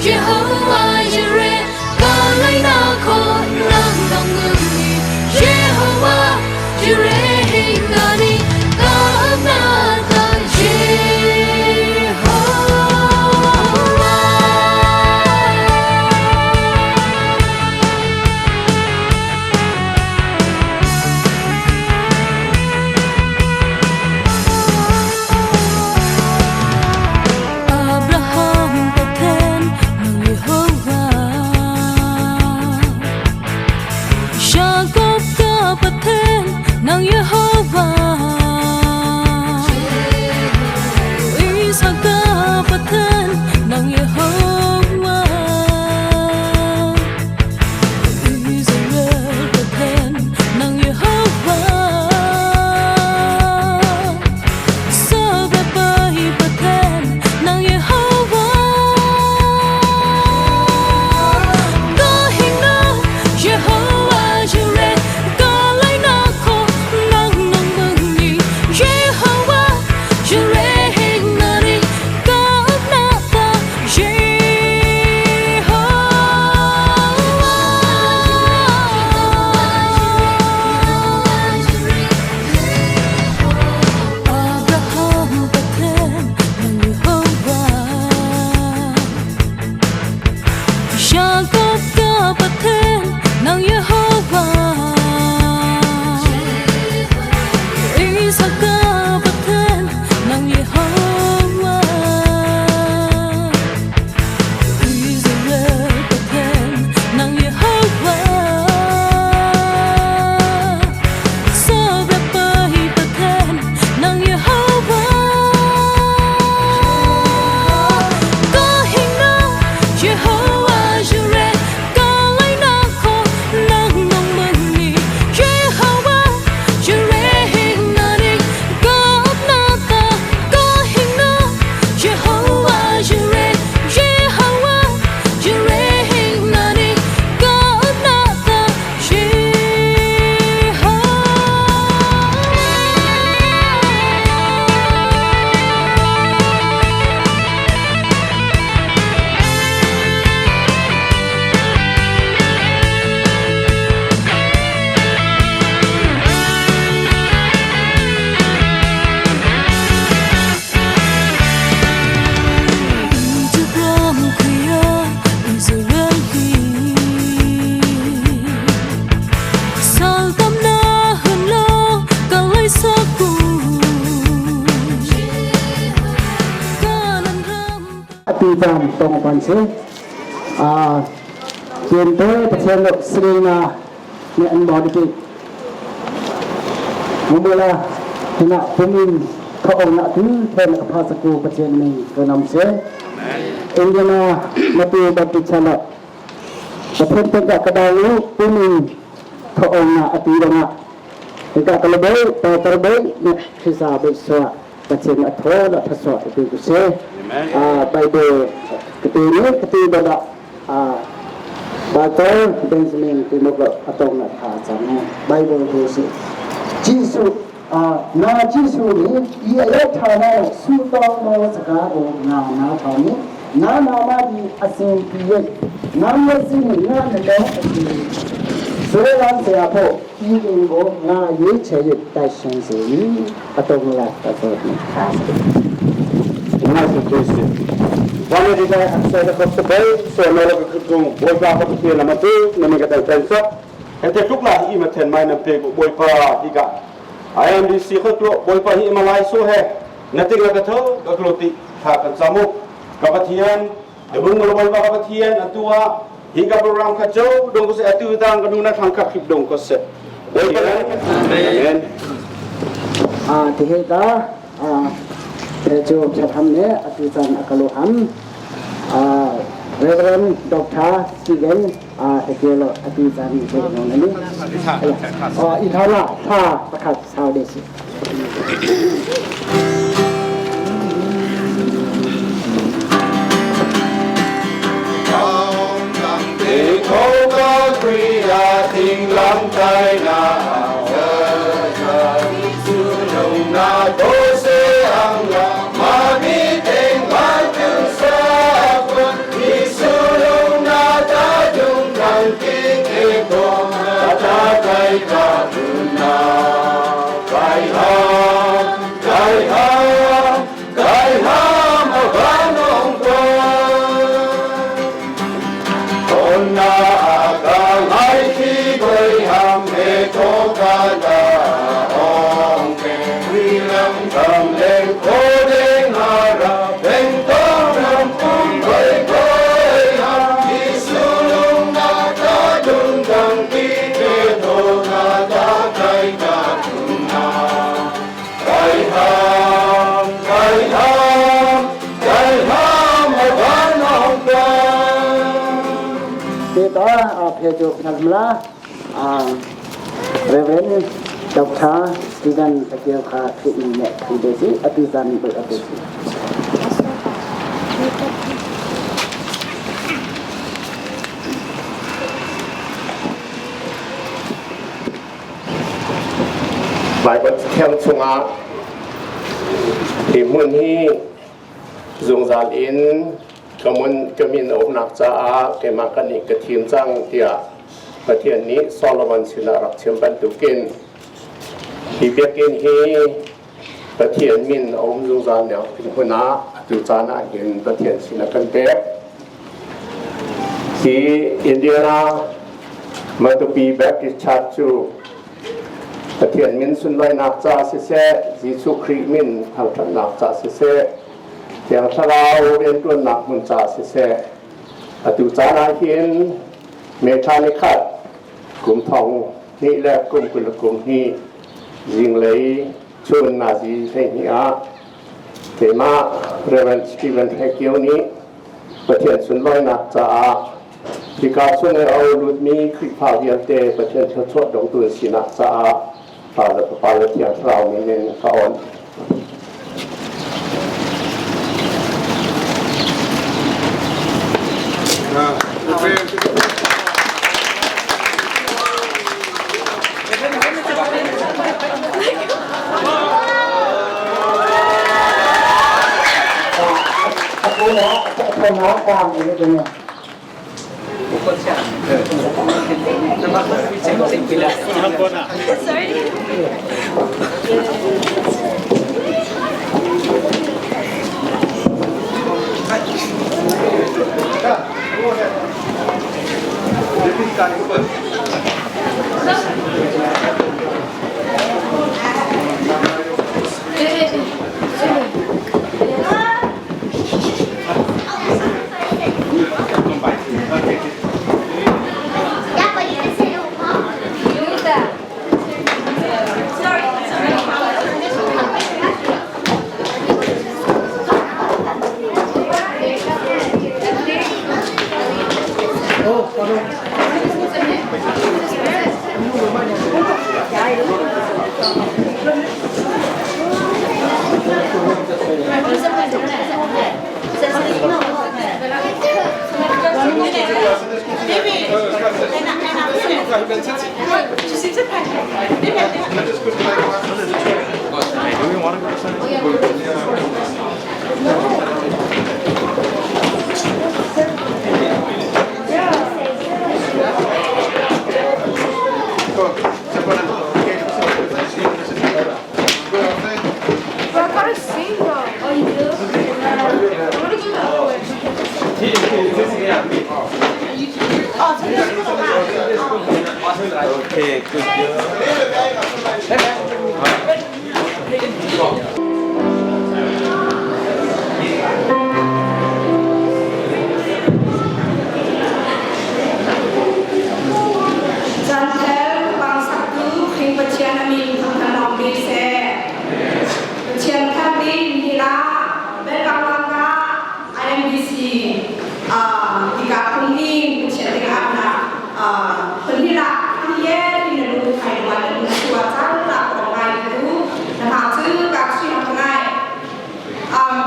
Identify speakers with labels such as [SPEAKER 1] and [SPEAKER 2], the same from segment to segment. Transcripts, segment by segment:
[SPEAKER 1] Jehovah Jireh, kalay na ko ng nanguni. Jehovah Jireh, nani kaamnata
[SPEAKER 2] Jam tong panse gente pasal serina ni anda di mula hina pemin kau nak tu pen kepasaku pasal ni kenamse Indiana Matu batu chalak Seperti tak kedalu pemin kau nak ati dana jika terbaik ni kisah besar pasal atau nak pasal itu se Bible ketiga baca Benjamin timur atau nak sana Bible itu Yesus Yesus ni ia thana sutong mo sekarang na thani nama di asing piye nama sini na asing Soalan siapa ingin go na ye cari tasyan sini atau mulai atau Terima kasih. Wanita kita saya dapat sebaik saya melakukan kerjaan boypa pertukian nama tu meningkatkan pensat. Kita cuklah ini macam mana pegu boypa tiga. IMBC kerja boypa ini malai so hai. Nanti kita tahu kekeloti hakan samu kapatian. Debung boypa kapatian atua hingga program kacau dong kose atu tang kanuna tangkap hip dong kose. Boypa. Amen. Tiga Rejo Chahamne Atusan Akaloham Reverend Dr. Stephen Ekelo Atusan Noni Ithala Tha Pakat Saudesi
[SPEAKER 3] Hãy subscribe cho kênh Ghiền Mì Gõ để không bỏ lỡ những video hấp dẫn Pedro Nalmla, Reverend Dr. Stephen Sakilka Treatment IMBC, Apizan IMBC.
[SPEAKER 4] หลายคนแข่งชงอาที่มุ่งที่จงจานอินกำมันกำมินอบนักจ้าเกมากันนี่กระถิ่นจังเดียประเทศนี้โซโลมอนศิลารักเชื่อมบันตุกินที่เบียกินที่ประเทศมินอบจงจานเนี่ยเป็นคนน้าจุจานาเห็นประเทศศิลกันเป๊ะที่อินเดียนามาตุปีแบบกิจชาจูประเทศมินสุนไลนักจ้าเสะยิสุครีมินทางทันนักจ้าเสะเทียงทราวเรียนตัวนักมุนจ้าเสะอตุจานาเห็นเมธานิคัดกลุ่มทองนี่และกลุ่มกุลกลุ่มนี้ยิงเลยชวนนาซีเทียเทมาเรเวนสตีเวนเฮกิโอนี้ประเทศสุนไลนักจ้าที่การส่งเอาลุดมีคลิปภาพยันเตประเทศชดดงตุนสินักจ้าปาลเทียนเรานี่เป็นข้าอ่อน
[SPEAKER 3] คนน้องกลางอยู่ตรงนี้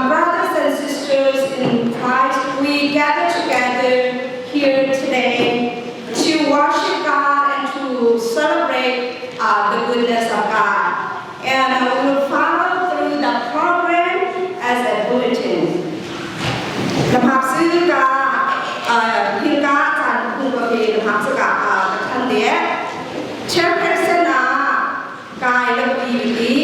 [SPEAKER 5] Brothers and sisters in Christ, we gather together here today to worship God and to celebrate the goodness of God. And we will follow through the program as a bulletin. นะครับซึ่งการพิการจันทร์คุณประเพณีนะครับซึ่งการทันเดียเชื่อเพศนากายและปีนี้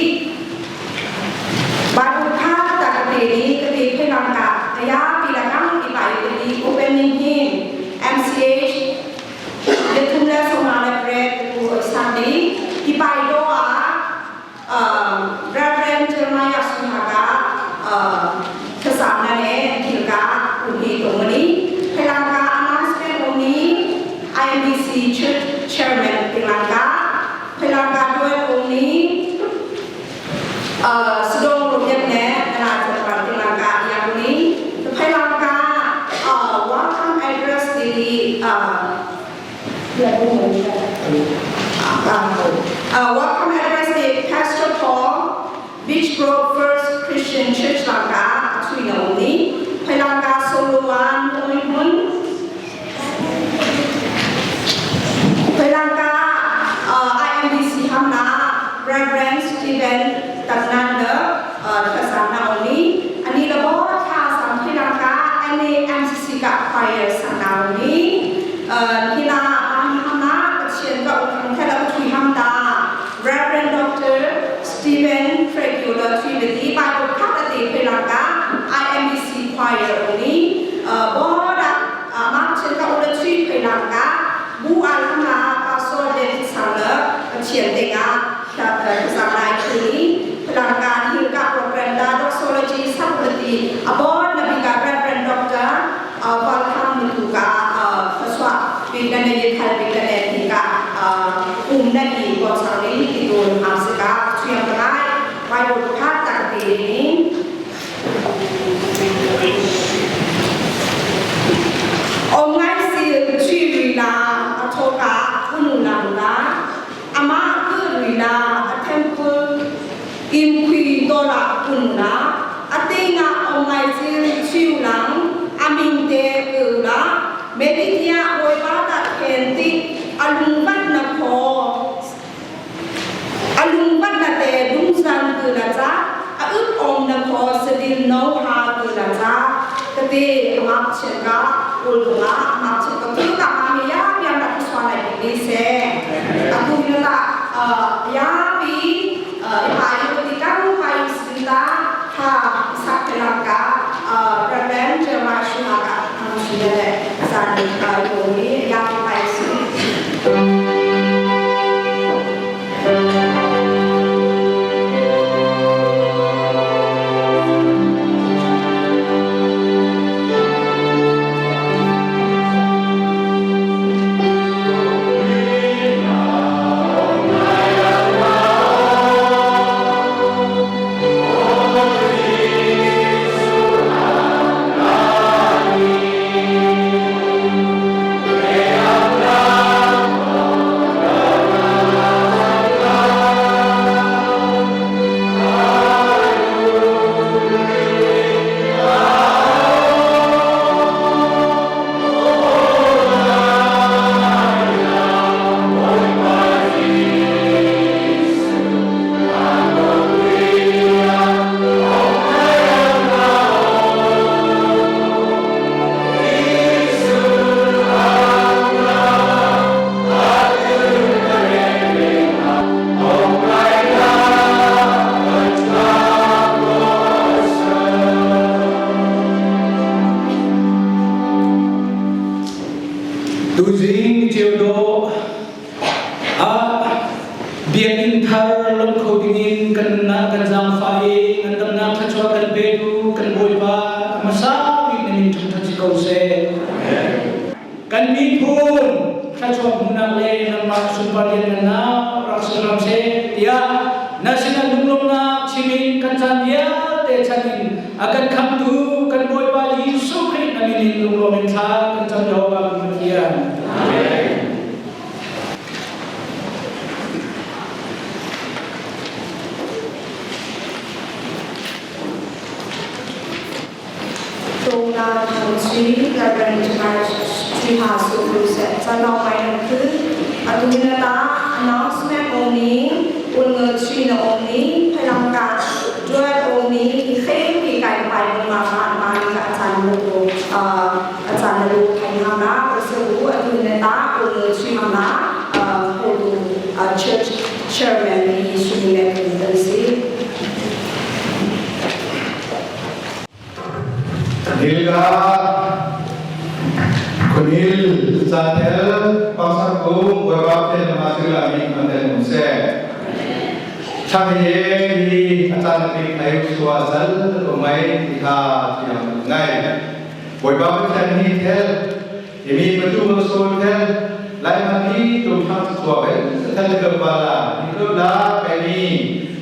[SPEAKER 5] บางภาพจากประเพณีก็มีเพื่อนำกับระยะปีละครั้งปีไปปีนี้ Welcome address the Pastor Paul, Beach Grove First Christian Church Lanka, Atwinaoni, Pelanga Soluan, Oimun, Pelanga IMBC Hamna, Reverend Stephen Tatnanda, Tasanaoni, Anita Board House and Pelanga, and the MCC Choir Sanaoni, Hila Hamna, Chienga Unkantela Hamda, Reverend Dr. Stephen Regular Trinity, Bible Catholic Pelanga, IMBC Choir Oni, Boda, Marchenka Oda Tree Pelanga, Bu Alhamna, Pastor David Saller, Chienga, Samai Kuni, Pelanga, Hilga Program, Doxology, Sampati, Aboard Naviga, Reverend Dr. Welcome to Paswa, Vigane Kalvigane Nika, Nadi, Bosari, Tidun, Amsaka, Triamalai, Bible Catholic. Ongai si Chirina, Atoka, Unulanda, Ama Kurina, a temple, Impi Dora Unna, Athena Ongai si Chilang, Aminte Ula, Meditia Oivata Kenti, Alumbat Napo, Alumbat Nate, Dumsan Tulaza, Om Napo, Sedin No Ha Tulaza, Kati Amapcheka, Ulula, Amapcheka, Tuka Amia, Yamakiswana Lise, Atumila, Yabi, Ipayotika, Paisita, Ha, Sakelaka, Reverend Jermashaka, Amshile, Sani, Yomi, Yabi Paisi.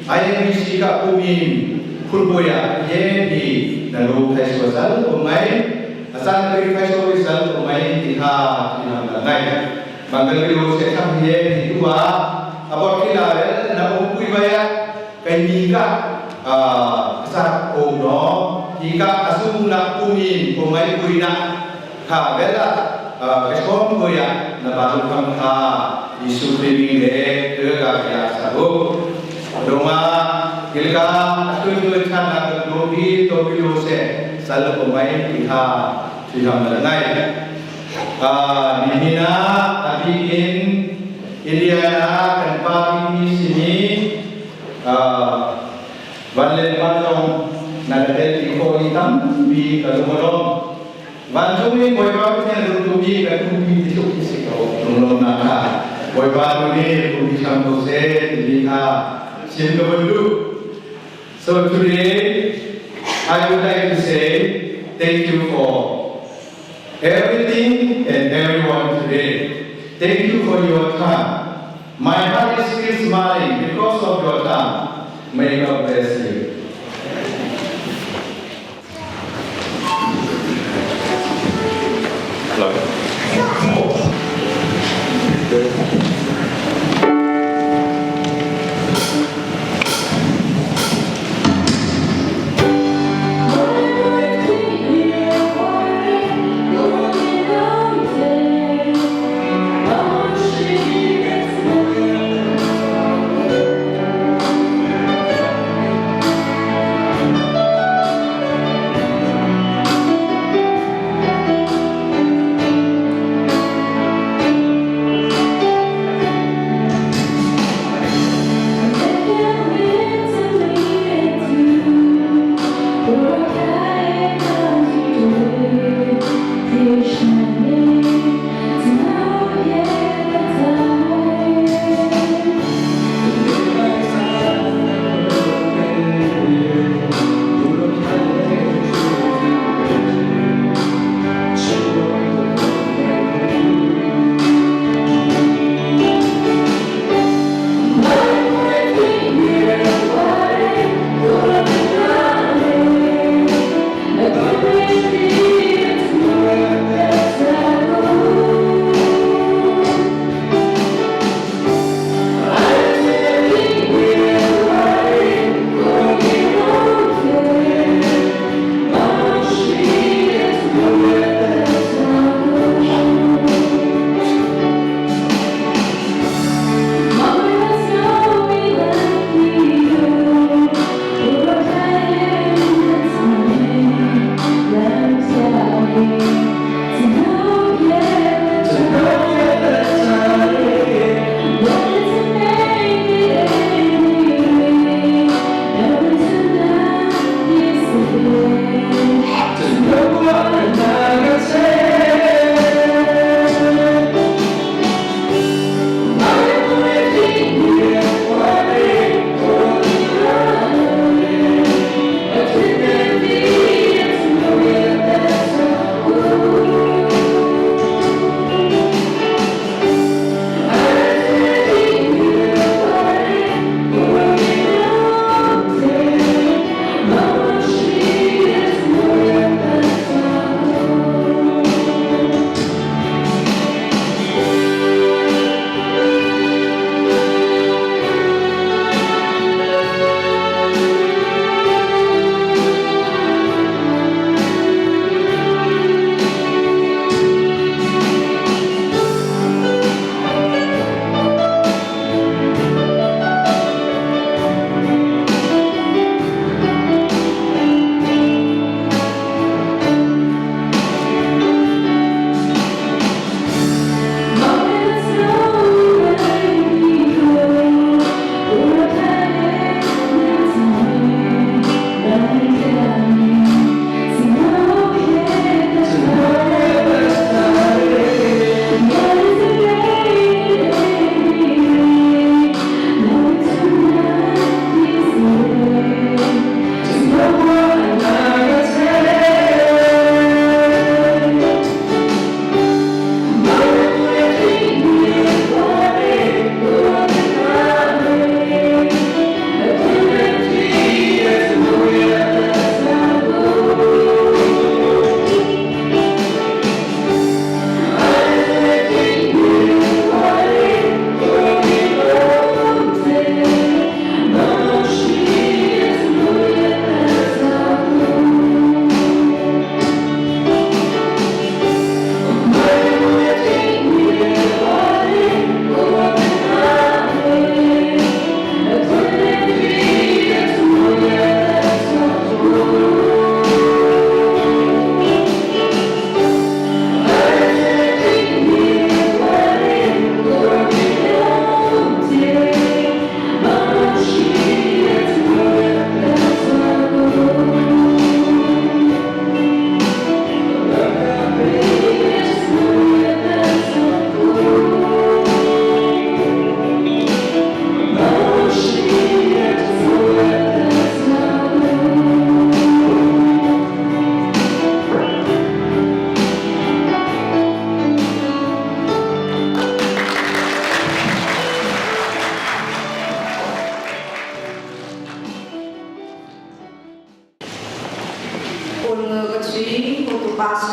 [SPEAKER 6] IMBC ka Umim, Kurboya, Yendi, Nalu Festival, Umay, Asan Festival Umay, Tiha, Nanay. Banggal Video Setam Yendi, Dua, about kilare na upui baya kaimika sa ono hika asumna pumi pumai purina ha bela kesom goya na baru pangha isu le ke ya sabu doma kilka asu chana lobi tobilo se sal pumai piha siham langai Nihina tapi in Indiana dan pagi sini Vanlen Matong Nadel di Kolitam di Kalumolong Vanjumi boy baru ni rutubi katubi di sukisi kau tolong nak boy baru ni rutubi sampose liha Cilp bendu. So today I would like to say thank you for everything and everyone today. Thank you for your time. My heart is still smiling because of your time. May God bless you.
[SPEAKER 1] Thank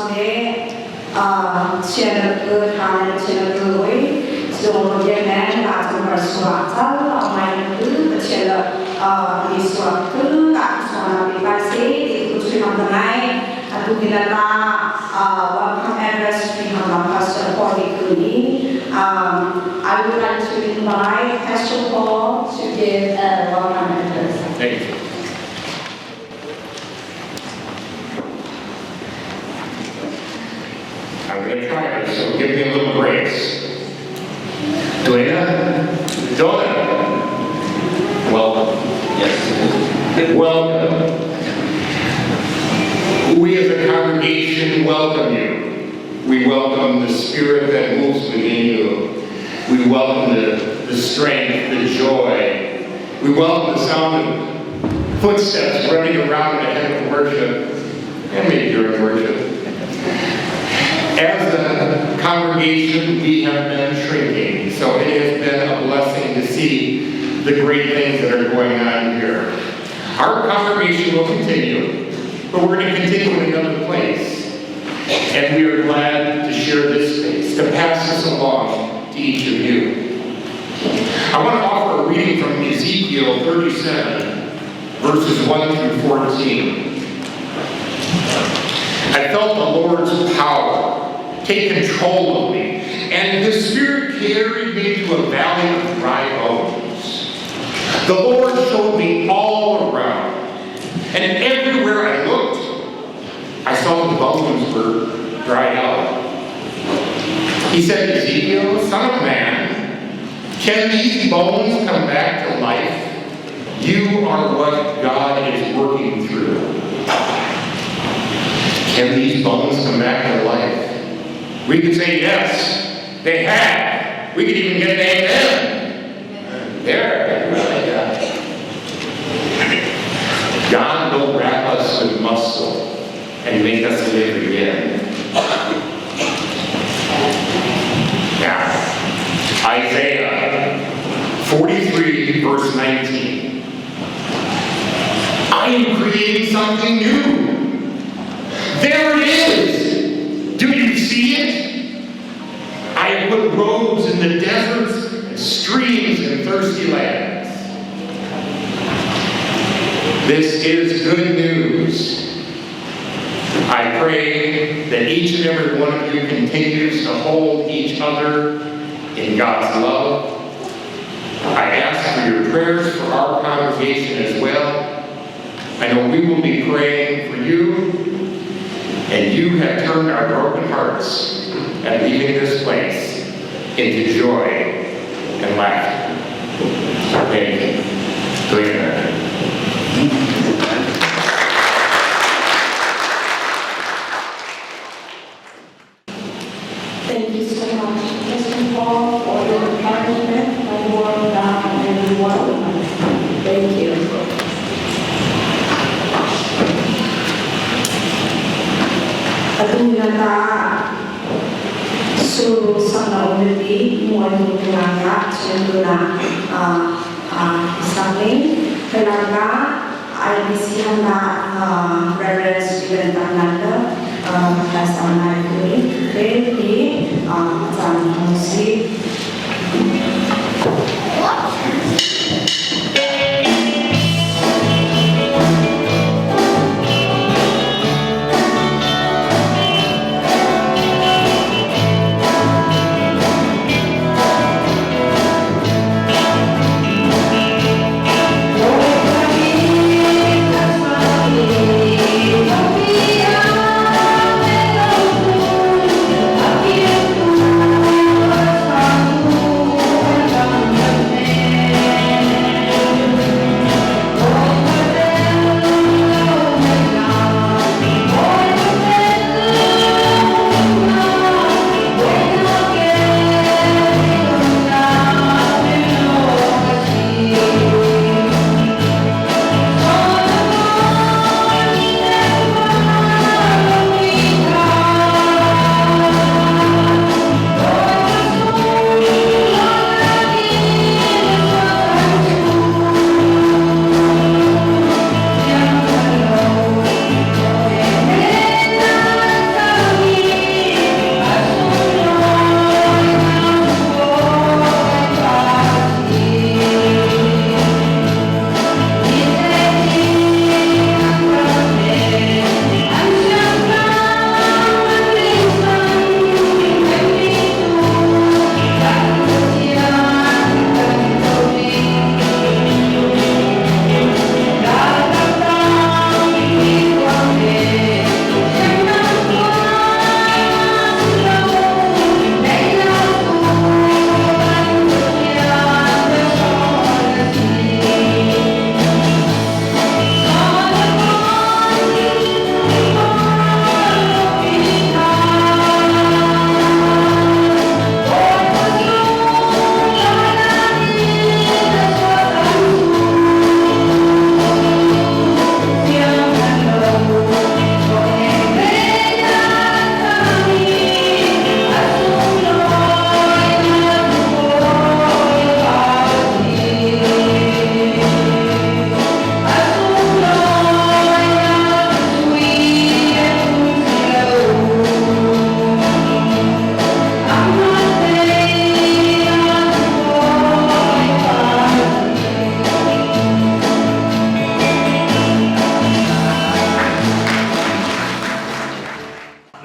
[SPEAKER 5] today, channel channel so yeah, man, that's the first one. My the channel is what that's one of the say the on the night to be the welcome anniversary of Pastor Paul. I would like to invite Pastor Paul to give a welcome address.
[SPEAKER 7] Thank you. I'm going to try this, so give me a little grace. Donna, welcome. Yes. Welcome. We as a congregation welcome you. We welcome the spirit that moves within you. We welcome the strength, the joy. We welcome the sound of footsteps running around ahead of worship, and maybe during worship. As a congregation, we have been shrinking, so it has been a blessing to see the great things that are going on here. Our congregation will continue, but we're going to continue in another place. And we are glad to share this space, to pass this along to each of you. I want to offer a reading from Ezekiel 37, verses 1 through 14. I felt the Lord's power take control of me, and His Spirit carried me to a valley of dry bones. The Lord showed me all around, and everywhere I looked, I saw the bones were dried out. He said, Ezekiel, son of man, can these bones come back to life? You are what God is working through. Can these bones come back to life? We could say yes, they have. We could even get an amen. There. God will wrap us with muscle and make us live again. Now, Isaiah 43, verse 19. I am creating something new. There it is. Do you see it? I have put roads in the deserts and streams in thirsty lands. This is good news. I pray that each and every one of you continues to hold each other in God's love. I ask for your prayers for our congregation as well. I know we will be praying for you. And you have turned our broken hearts at leaving this place into joy and laughter. Thank you.
[SPEAKER 5] Thank you so much, Mr. Paul, for your encouragement and word down everyone. Thank you. Adunata su sana umiti muai mutulanga cenduna saling kelanga IMBC hana reverence dibentananda pasana ini di musik.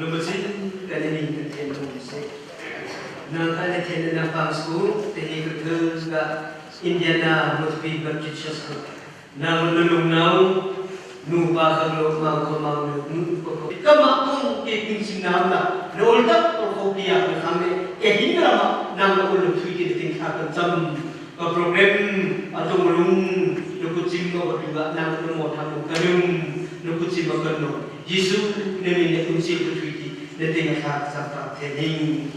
[SPEAKER 8] Lumasin kanini kantin lumasin. Nang kantin na pang school, tini kutu sa Indiana must be Baptist school. Nang lulungaw, nuba kaglo mau nu kamakong ipin sinam na nolda ko biya kami hinga nang ulum suki ting akan sam program atau mulung nukucim ko juga nang mo tamu kanum nukucim kanum Yesu nemi ne kunci ko suki ne ting ka sampa tening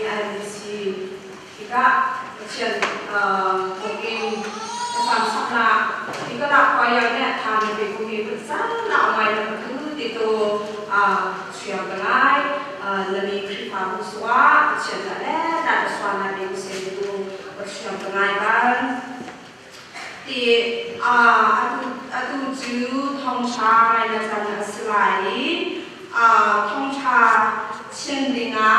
[SPEAKER 5] IMBC juga chen mungkin kesan sana jika nak koyaknya than bị cũng bị besar nak mai nak tu itu siang kenai lebih prima uswa chen ada dan suara lebih besar itu siang kenai kan di atu ju thong cha na san slai thong cha chen dinga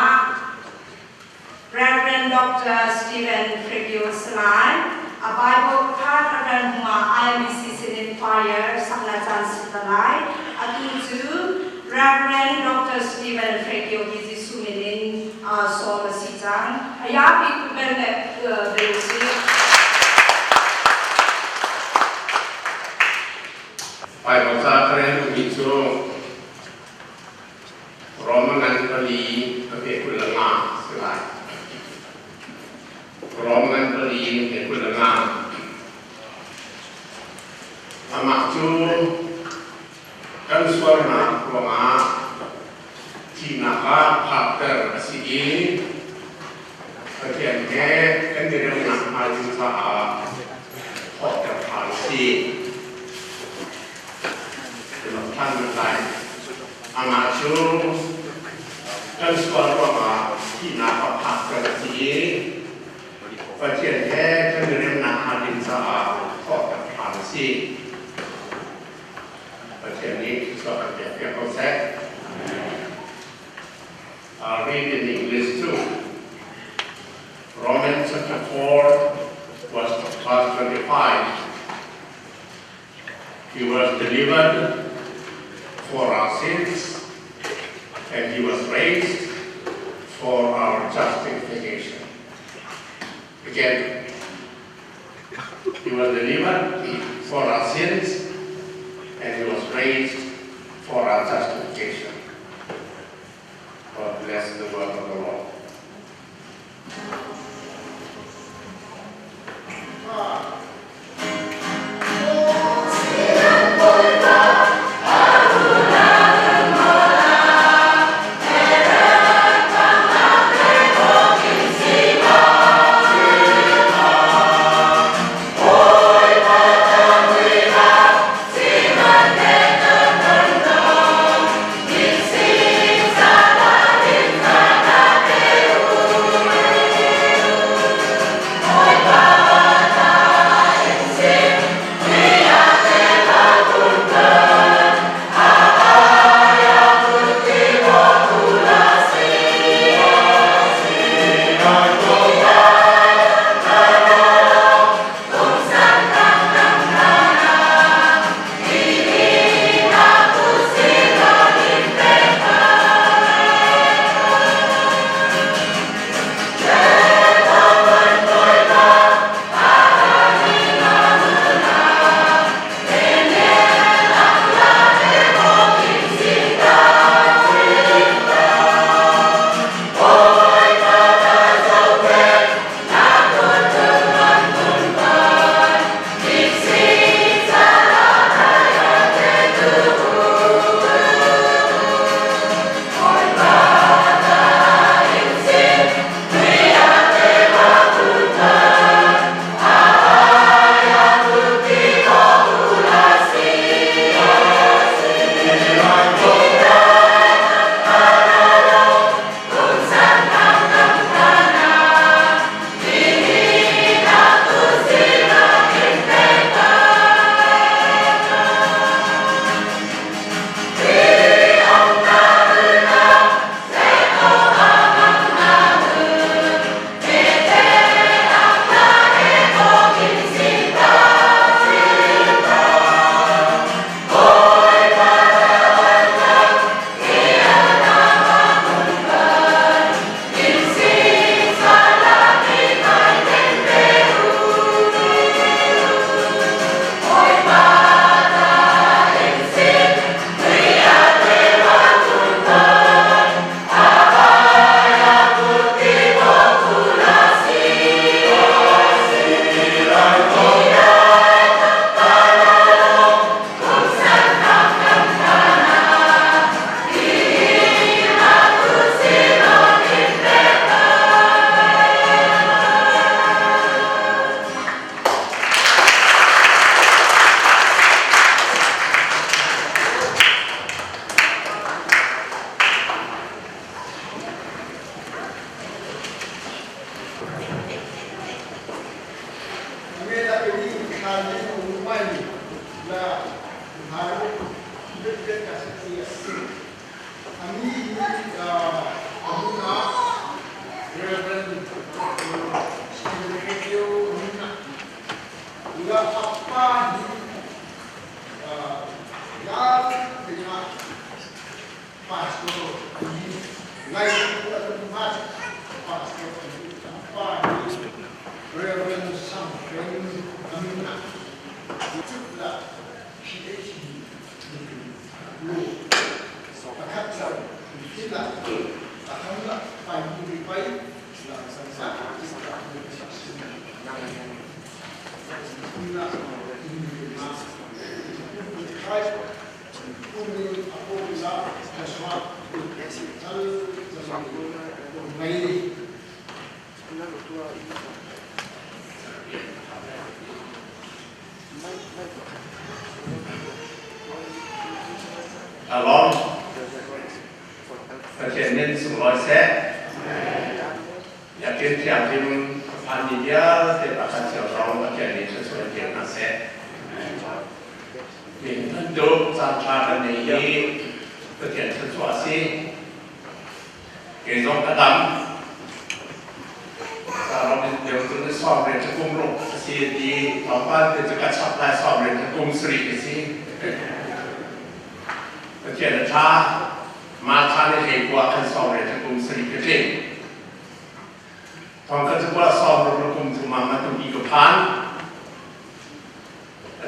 [SPEAKER 5] Reverend Dr. Stephen Fregio Salai, a Bible partner whom IMBC Sin Fire, Sangajan Sitalai, Atuju, Reverend Dr. Stephen Fregio Gizi Suminin, Soma Sitang, Ayapi Kubenet Beusi.
[SPEAKER 4] Bible partner Gizu, Roman and Kali, Kulama, Salai. Roman Kali ke Kulama Matu kan suara Kulama Cinaka Pakter Asii Bagian ke kan dia nak maju sah Pakter Palsi dalam tanda Matu kan suara Kulama Cinaka Pakter Asii Bagian ke kan dia nak maju sah IMBC. But you need to sort of get your set. I'll read in English too. Romans chapter 4, verse 25. He was delivered for our sins, and he was raised for our justification. Again, he was delivered for our sins, and he was raised for our justification. God bless the word of the Lord.
[SPEAKER 9] Along, President Sulawesi, yakin tiap tim panitia tidak akan siapa orang bagian ini sesuai dengan nasihat. do sa cha na ni cái chuyện thật sự gì cái giống cái đamเราเดี๋ยวจะสอบเรียนจะกุมลงสิดีต่อไปจะกระชับได้สอบเรียนจะกุมสรีสิก็เขียนช้ามาช้าในเหตุว่าการสอบเรียนจะกุมสรีก็จริงตอนก็จะว่าสอบเรียนจะกุมถึงมาตุกีกับพัน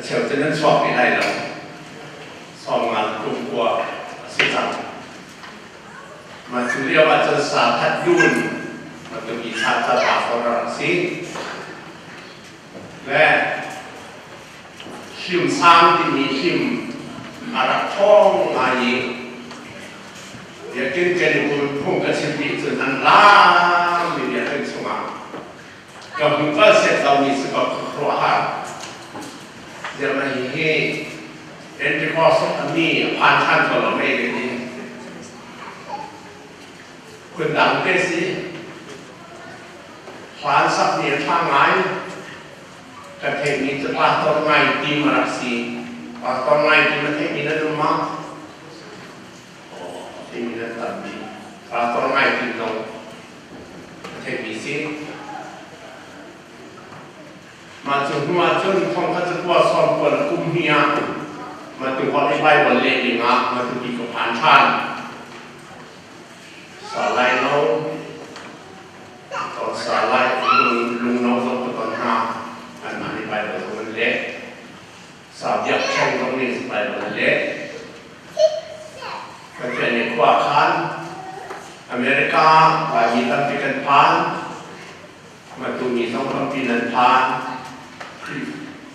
[SPEAKER 9] เฉียวจะนั้นสอบไม่ได้แล้วสอบงานกุมกว่าสิจังมาถึงเรียกว่าจะสาธัดยุ่นมันจะมีชาติตาฝรั่งสิและชิมซ้ำที่มีชิมอารักท่องมาอีกเดี๋ยวกินเจนิคุณพุ่งกระชิบปีจนอันล้ามีเดียเป็นสมังกับหุ่นก็เสร็จเรามีสกัดครัวหาเดี๋ยวมาเฮ้เอ็นที่ข้อสอบนี้ผ่านขั้นตอนเราไม่ได้ดีคุณดังเกสิผ่านสักเดียทางไหนกระเทงนี้จะปาตอนไงตีมารักสีปาตอนไงตีมาเทมีนั่นรู้มั้งตีมีนั่นตัดดีปาตอนไงตีน้องเทมีสิมาจนท่องข้าจะว่าสอนคนกุมเฮียมาถึงวันที่ไปวันเล่นดีงะมาถึงปีกับผ่านชันสาไลน้องตอนสาไลลุงน้องต้องตอนห้าอันนั้นไปวันเล่นสาบยักษ์แข่งตรงนี้ไปวันเล่นก็จะในขวาคันอเมริกาไปมีตั้งแต่กันผ่านมาถึงมีสองคนปีนั้นผ่าน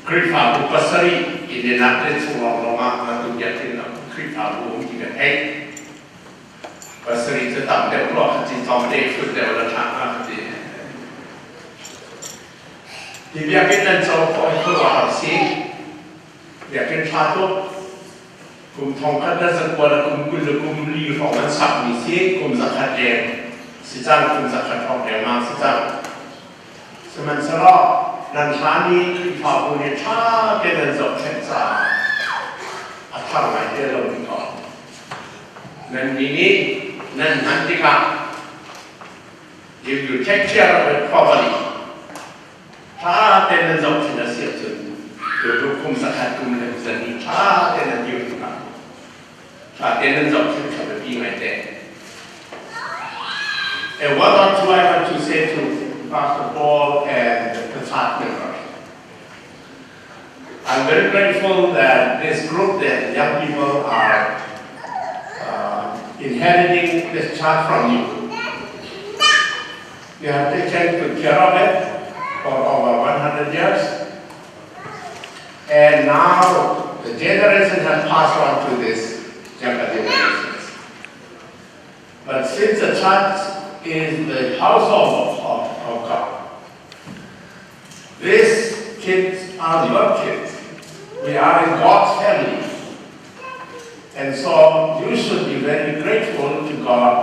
[SPEAKER 9] คริฟาบุปสรีอินเดียนัทเล่นส่งลงมาถึงยักษ์ที่นั่งคริฟาบุที่กันเองปัสริจะต่ำเดี๋ยวรอจิตจอมเด็กฝึกเดี๋ยวเราทำอะไรดีที่อยากกินนั่นจะขอให้ตัวหักสิอยากกินชาตุกลุ่มทองคัดได้สักวันกลุ่มกุลกลุ่มลีของมันสับมีสิกลุ่มสักขัดแดงสิจังกลุ่มสักขัดทองแดงมาสิจังสมันสระนันทานีคือฝ่าบุญชาเกณฑ์จบเช่นจ่าอัฐานไหนเดี๋ยวเราดูก่อนนั่นนี้นั่นนั่นที่กัน if you take care of it properly ถ้าเต็นจบที่นั่นเสียจนโดยทุกคุมสักขัดคุมเรื่องสันนิษฐานเต็นอยู่ที่กันถ้าเต็นจบที่จะเป็นยังไงเต็น and what else do I have to say to Pastor Paul and the church members? I'm very grateful that this group, that young people are inheriting this church from you. You have taken good care of it for over 100 years. And now the generation has passed on to this younger generations. But since the church is the household of God, these kids are your kids. We are in God's family. And so you should be very grateful to God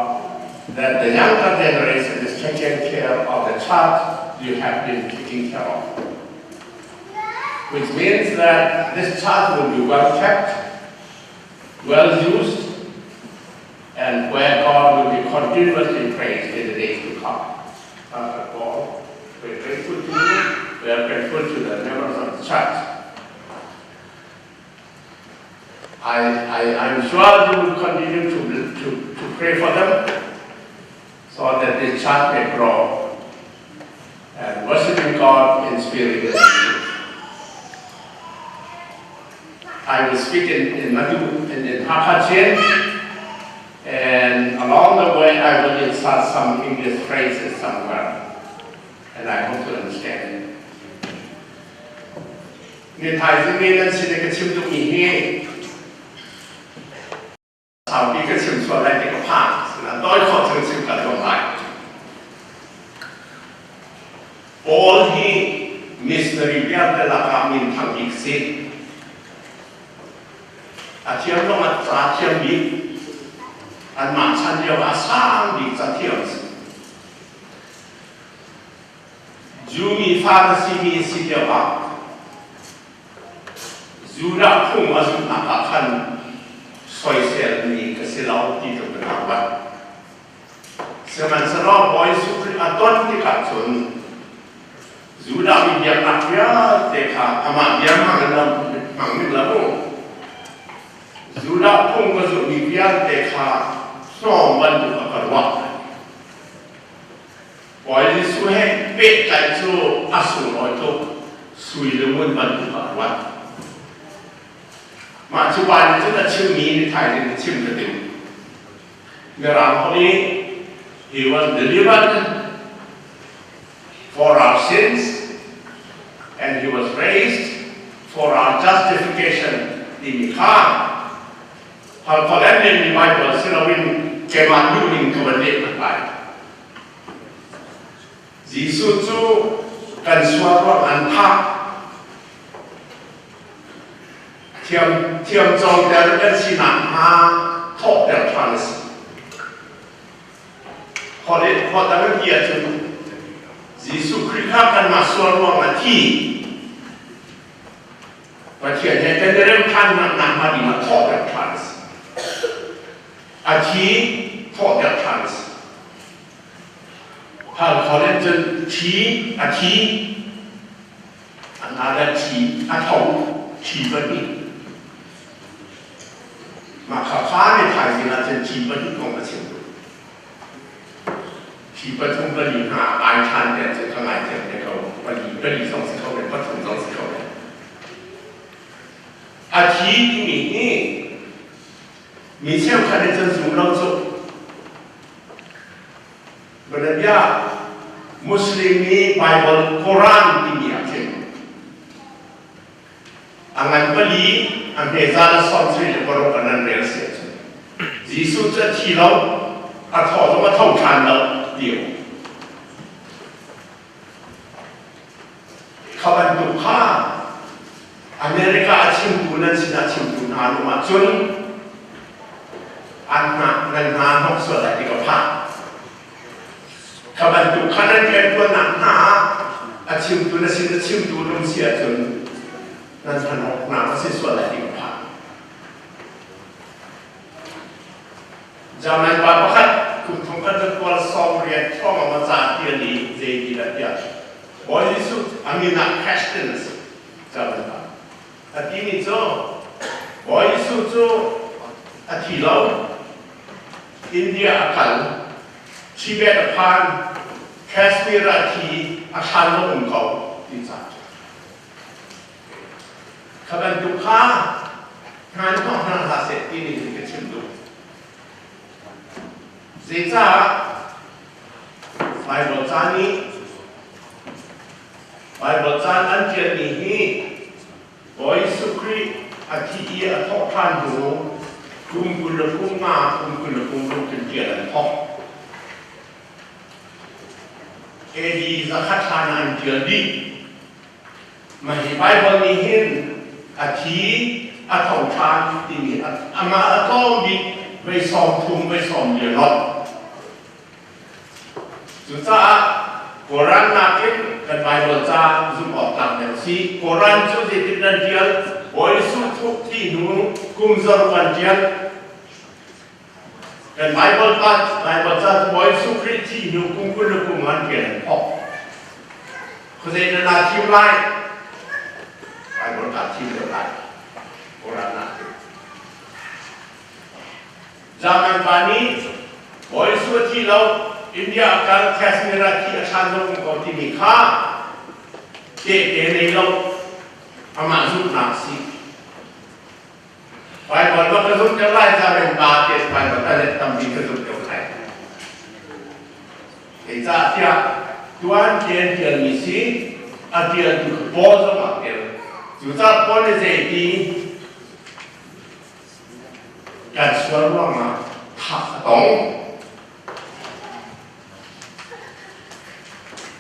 [SPEAKER 9] that the younger generation is taking care of the church you have been taking care of. Which means that this church will be well kept, well used, and where God will be continuously praised in the days to come. Pastor Paul, we're grateful to you. We are grateful to the members of the church. I'm sure you will continue to pray for them so that the church may grow and worshiping God in spirit and in truth. I will speak in Matu and in Hakachin, and along the way I will insert some English phrases somewhere, and I hope to understand it. ในไทยที่นี่นั้นสิ่งที่ชิมตุมีเฮสาวพี่ก็ชิมส่วนแรกที่ก็ผ่านนะโดยขอถึงชิมกันตรงไหน all he mystery เรียกแต่ละคำมีทางอีกสิ่งอาเทียมลงมาจ่าเทียมบิดอันมาชันเดียวอาสามบิดจ่าเทียมจูมีฟาร์ซีมีสิเดียวอ่ะ Zura pung azum nakakan soisel ni kesilau di kebenaran. Sementara boy supri aton di kacun Zura biar nakya teka ama biar mangilamu Zura pung azum biar teka soman tu akarwak. Boy suhe pek kacu asul itu sui lemun bantu akarwak. Matu wan itu tak cium ni Thai ni cium ketim. Merang ini he was delivered for our sins and he was raised for our justification di Mekah. Hal kalian yang di Bible silawin kemat duning kebenaran berbaik. Yesus tu kan suara antak tiang jauh dari sinar top dari trans. Kalau dalam dia tu, Yesus Kristus akan masuk ruang hati. Macam ni, kita dalam nama dia top dari trans. Hati top dari trans. Kalau kita hati, ada atau begini. Maka kami Thai ni nanti begini kau macam tu. ที่ประทุมประลีหาอายชันเนี่ยจะทำลายเทียมในเขาประลีสองสิเขาเป็นประทุมสองสิเขาเป็นอาชีพที่มีเชี่ยวชาญในจนสูงเราสุดบรรดามุสลิมนี้ไบเบิลกุรอานที่มีอาชีพอันนั้นประลีอันเฮซาลสอนสิ่งที่เราเป็นนั่นเรียนเสียจีสุจะที่เราอาทอจะมาท่องชันเราเดียวเขาบรรทุกข้าอเมริกาชิมพูนั้นสินะชิมพูนหาลงมาจนอันนั้นหาหกส่วนอะไรที่เขาพาเขาบรรทุกข้านั้นเป็นตัวหนักหาอาชิมพูนั้นสินะชิมพูลงเสียจนนั่นขนมหนาก็สิส่วนอะไรที่เขาพาzaman bapakคุณทงกันจะตัวสองเรียนช่องมาจากที่นี่เจดีละเนี่ยบอยสุดอันนี้นักแคสตินส์จำได้แต่ที่นี่จ้บอยสุดจ้อาทิตย์เราอินเดียอาการชีเบตพานแคสเมียร์ที่อาคารเราองค์เขาที่จัดขบันตุข้างานของทางภาษาที่นี่ที่จะชิมดูเสียจ้าไบเบิลจานี้ไบเบิลจานอันเดียนี้บอยสุครีอาทิตย์ทอดทานหูกุมกุลกุมมากุมกุลกุมลุกขึ้นเดียร์ทอดเอดีสักทานอันเดียนี้มาให้ไบเบิลนี้เห็นอาทิตย์ทอดทานที่นี่อามาต้องมีไปสอบทุ่มไปสอบเยอะหรอกจุดจ้าโกรันนักเก็ตกันไปบนจ้าจุดออกต่างกันสิโกรันจุดที่ติดนั่นเดียวบริสุทธิ์ทุกที่หนูกุมจรกันเดียวกันไปบนจ้าบริสุทธิ์ที่หนูกุมกุลกุมมันเดียวพอเขาจะนั่นนาทีไรไปบนการทีเดียวไรโกรันนักเก็ตzaman pani boy suati lau India akan Kashmir ki achandong ko timikha ke nei lau amazut naksi pai bol ba ka zut lai ja ben ba ke pai ba ta le tam bi ka zut lai ke ja tia tuan kien kien mi si atia du bo zo ma ke ju ta po ne ze tiการสวนว่ามาถักตรง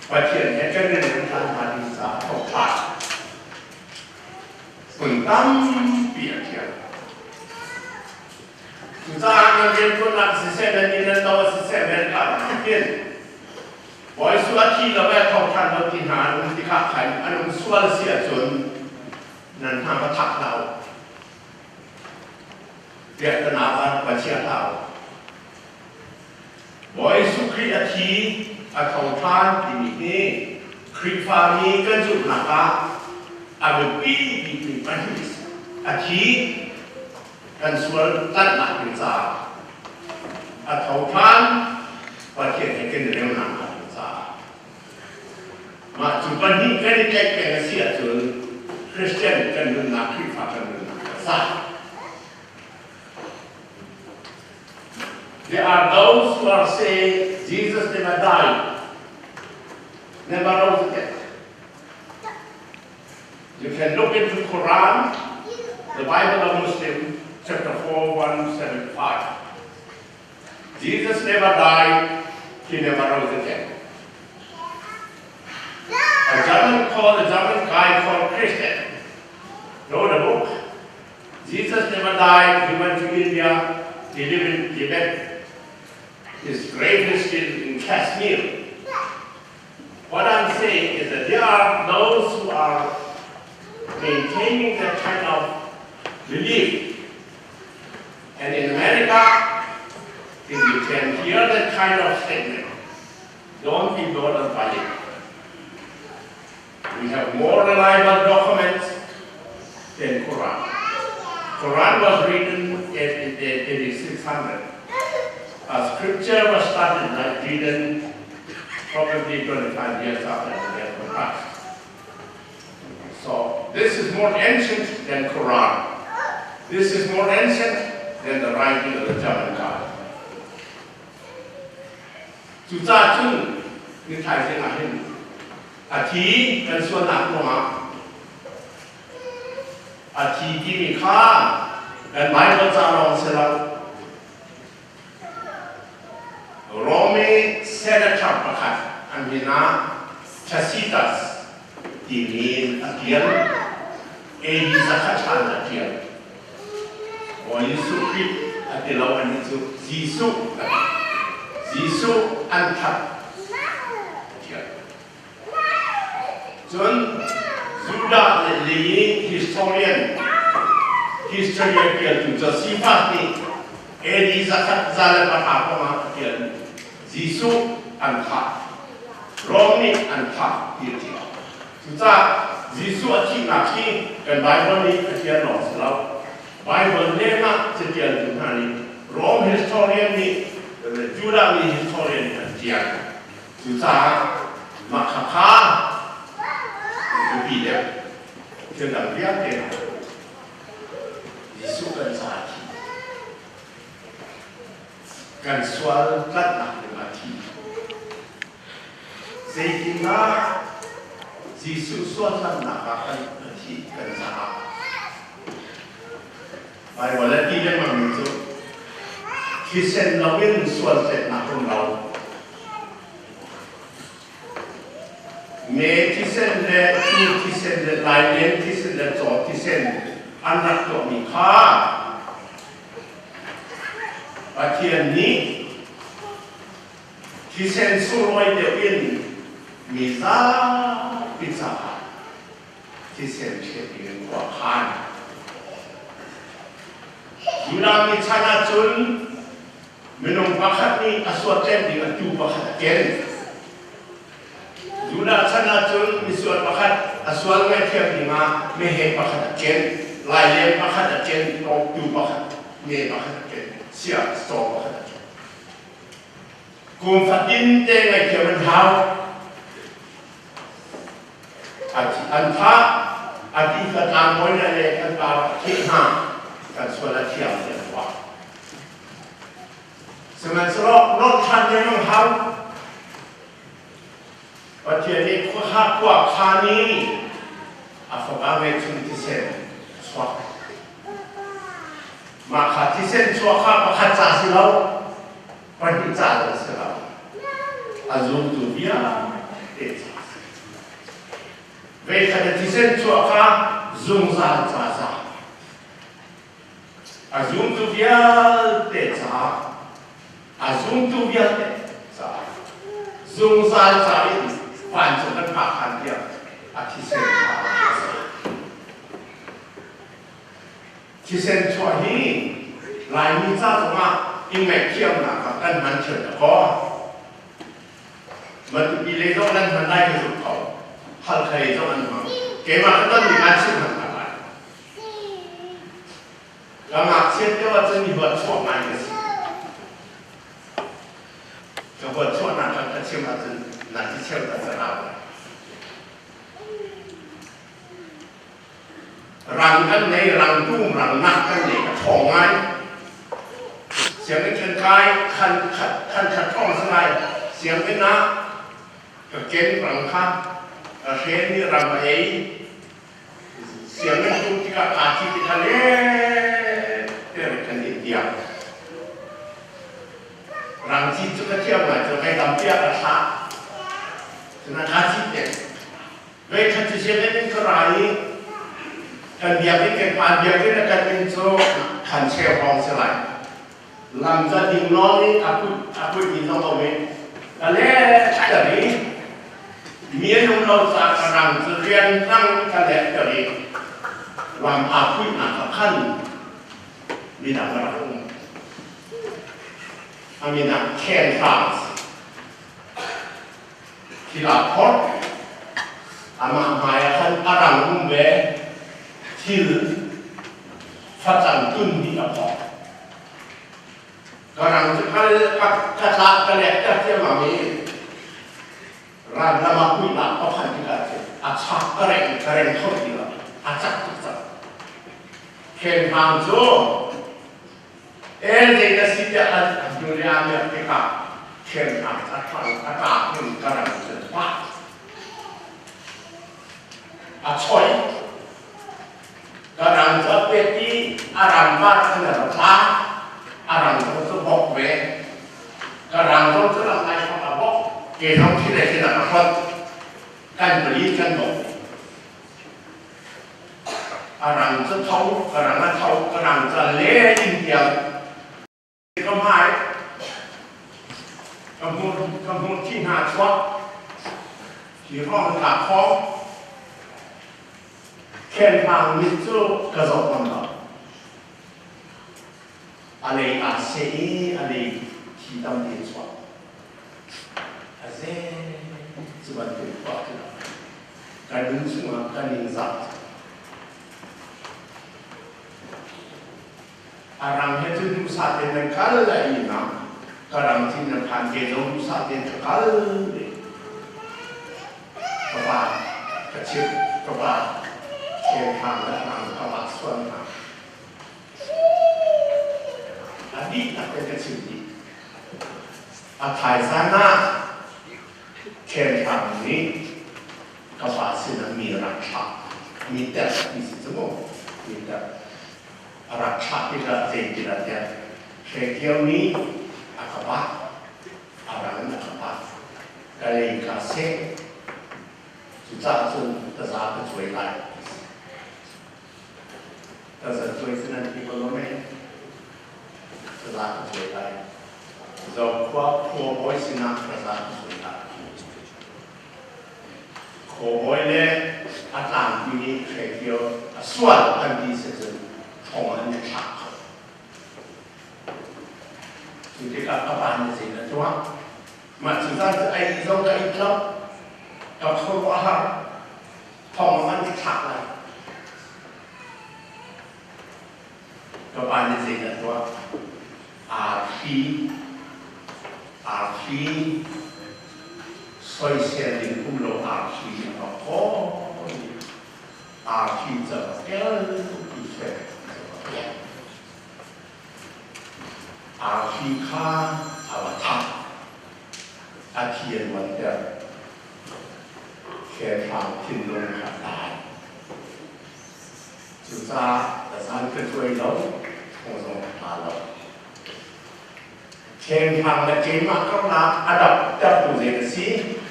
[SPEAKER 9] ว่าเทียนแค่กันเรื่องการมาดีสาของถักฝุ่นตั้มเปียกเทียนสุดท้ายเรียนคนนักศึกษาในนี้นั่นเราศึกษาเรียนการเรียนบ่อยสุดที่เราแม่ทองทันเราที่หาที่ขาดไข่อันนั้นส่วนเสียจนนั่นทำมาถักเรา Việc tân áp và chia thảo Bởi su khri a thi a thầu than thì mình nghe khri pha mi cần dụng nạc á a bực bi bị bị bắn hít a thi cần xuân tắt nạc bình giả a thầu than và thiệt hay cần đều nạc bình giả mà chúng bắn hít cái này cách cái này xịa chữ Christian cần dùng nạc khri pha cần dùng nạc giả There are those who are saying Jesus never died, never rose again. You can look into the Quran, the Bible of Muslim, chapter 4, 175. Jesus never died, he never rose again. A German guy called Christian wrote a book. Jesus never died, he went to India, he lived in Tibet. His grave is still in Kashmir. What I'm saying is that there are those who are maintaining that kind of belief. And in America, if you can hear that kind of statement, don't be bothered by it. We have more reliable documents than Quran. Quran was written in 8600. Scripture was started written probably 25 years after the death of Christ. So this is more ancient than Quran. This is more ancient than the writing of the German guy. Chú ta chung như thầy sẽ nói hình. Thí cần xuân nạc nọ. Thí kì mì khá. Cần mãi có cha lòng sẽ lòng. Rome senator pakat amina chasitas timin akian zakatan akian o Yesu Christ atilaw anisu Jisu antat akian John Judah leyin historian akian tu Josephus ni zakat zala pakapama akian Jisu antat, Romni antat itu. Sudah Jisu aci naki dan Bible ni acian non selau. Bible ni nak setiap Tuhan ni. Rome historian ni, Judah ni historian acian. Sudah makaka lebih dia. Sedang dia dia. Jisu kan sahaki. Kan soal kat Sehingga Yesus suatu nakakan hati dan sahab. Baik, walau tidak menunjuk kisah lawin suatu nakun law. Me kisah le lain kisah le jauh kisah anak tu mikha. Bagian ni kisah suroi dewin. Misa pizza kisah cekik kuahan. Sudah micana cun minum pakat ni aswatan dengan tu pakat ken. Sudah cana cun misuat pakat aswal macam ni mah mehe pakat ken, lain pakat ken, tu pakat me pakat ken, siap stop pakat ken. Kumfatin tengah kiaman hau. Anta ati kata moina le kata kihah kan suara tiang dia buat. Sementara not kan yang hal, baca ni kuah kani, apa bagai cunti sen suak. Maka tisen suaka pakai casilau, pergi cari silau. Azum tu dia. Vì thật thì sen chùa khác dùng ra trả dùng tu bia để dùng tu bia để dùng ra in phản cho các bạn hành việc thì sen chùa hi lại như ra rồi mà in mẹ kiêm là các anh hắn trở là có mà tụi bị lấy dòng anh hắn đây thì dụng khẩu hal thầy dòng anh mà kế mà các tân thì ăn xin hẳn lại là ngạc xét cho là chân thì vượt chuộng này cái gì cái vượt chuộng là các chiêm là chân là chỉ chiêm là sẽ nào rằng cái này rằng trung rằng nặng cái này cái thòng ngayเสียงเป็นเชิงกายคันท่องสลายเสียงเป็นน้ากระเกณฑ์รังคาเชนนี่รังเอเสียงเป็นตุ้งที่กับอาชีพทะเลเรื่องกันเดียวรังที่จุดเที่ยวมาจะไปดำเตี้ยกระชากฉะนั้นอาชีพเนี่ยเวทจะเชื่อเป็นกระไรกันเดียวเป็นการผ่านเดียวเป็นการเป็นโซ่ขันเชี่ยวพองสลายlàm gia đình nó đi aku đi trong đầu mình là lẽ cái đấy miếng trong đầu ta cả rằng sự riêng tăng cái lẽ cái đấy làm aku là khó khăn vì làm cái đó mình là khen phạt khi là hot mà hại hơn rằng cũng về thì phát triển tuân đi là hot Karang sekali kata kelihatan dia mami, ram nama kui nak apa juga je, acak kering kau juga, acak acak. Ken hang jo, jadi setiap dunia ni kita ken hang acak pun karang cepat, acoy, karang sepeti aram bar kenapa? Arang itu bok be, karang itu dalam ayat apa bok, kita tidak dapat kan beli kan bok. Arang itu tahu, karang itu leh India, kemai, kamu Cina cuak, di ruang takut, kentang itu kezokan alai asai alai hitam di suat, asai sebagai waktu, kadang semua kadang zat. Arang itu saat yang kalau lagi nam, kadang tidak panggil itu saat yang kalau, apa kecil, apa kentang dan apa suara. Adik tak kecil ni, atai sana, kentang ni, kapasitas mirakah, mitas di situ, mitas, rakah tidak tidak dia, sekian ni, akabat, orang akabat, kali kasih, sudah tu terasa cuy lagi, terasa cuy senang dikolomel. Terlalu sulit. So, cowboy sinak terlalu sulit. Cowboy le, atlang ini kerja, sual kan di situ, thongan cak. Jadi kapan sih na cuma, macam tu ai zong kai klub, kau keluar, thongan cak lah. Kapan sih na cuma. Arti soi sendiri pulau arti apa? Arti sebagai bisa, arti kan avatar, arti yang mana kefang tindung kata, juga dasar kecuali laut, kosong laut. Kentang dan kemak kau nak adap tu sih,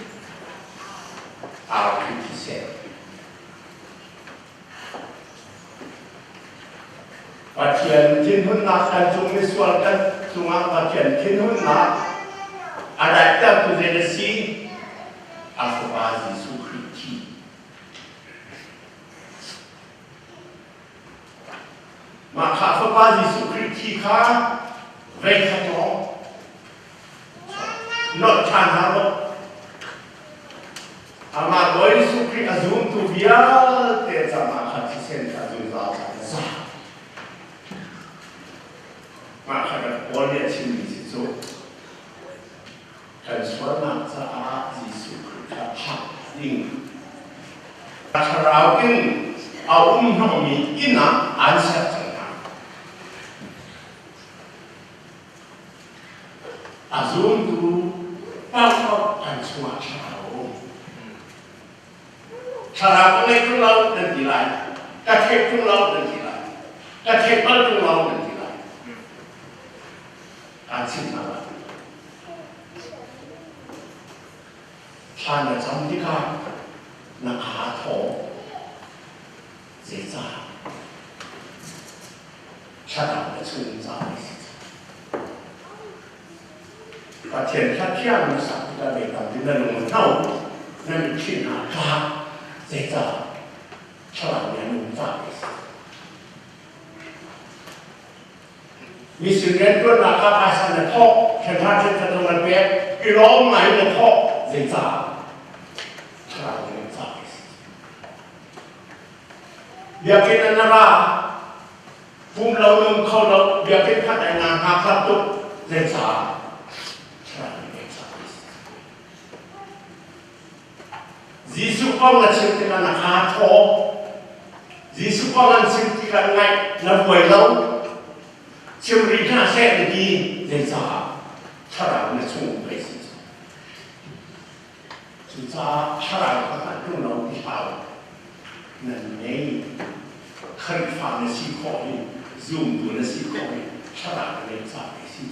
[SPEAKER 9] artificial. Bagian tinhun nak dan cuma sualkan cuma bagian tinhun nak adap tu sih, apa bazi sukriti. Maka apa bazi sukriti khi khá về khá chó not chan hả bộ mà với su khi azum tu vía để ra mà khá chỉ sen azum ra ra mà khá là có lẽ chỉ mình chỉ做cần số nặng ra Giêsu khá hạt đinh khá rào kinh không mình in an sẽ Azum tu bao an semua cara pengai tu lau dan tilai, kacek tu lau dan tilai, kacek bal tu lau dan tilai, an semua. Chana jam dika nak hato, zeza, chana bercun zai. Và thiền khát khiang nó sẵn ra về tầm đến là lùng thâu nên mình chuyện hạ khá dễ dàng cho bạn nhà lùng vào vì sự nên tuân là các bài sản là thọ thiền hạ trên thật là bé cái đó ngay là thọ dễ dàng cho bạn nhà lùng vào việc cái này là phun lâu nâng khâu lâu việc cái khát đại nàng hạ khát tục dễ dàng Giêsu con là sự tình là khá thọ, Giêsu con là sự tình là ngày là buổi lâu, chiều rì ra sẽ được đi để giả, cha là nó chung với sự, chúng ta cha là các bạn trung lâu đi vào, nên này khẩn phản là sự khó đi, dùng của là sự khó đi, cha là nó giả với sự,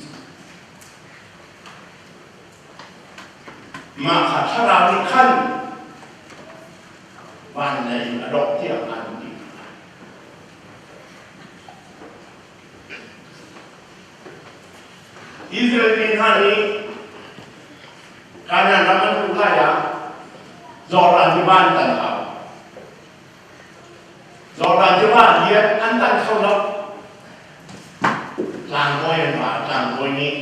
[SPEAKER 9] mà cả cha là nó khẩnวันในอดอกเที่ยวอันดีอิสราเอลเป็นท่านี้การงานรับมันรู้ได้ยังจอรันที่บ้านต่างหากจอรันที่บ้านเลี้ยงอันตั้งเข้าแล้วกลางก้อยหวานกลางก้อยนี้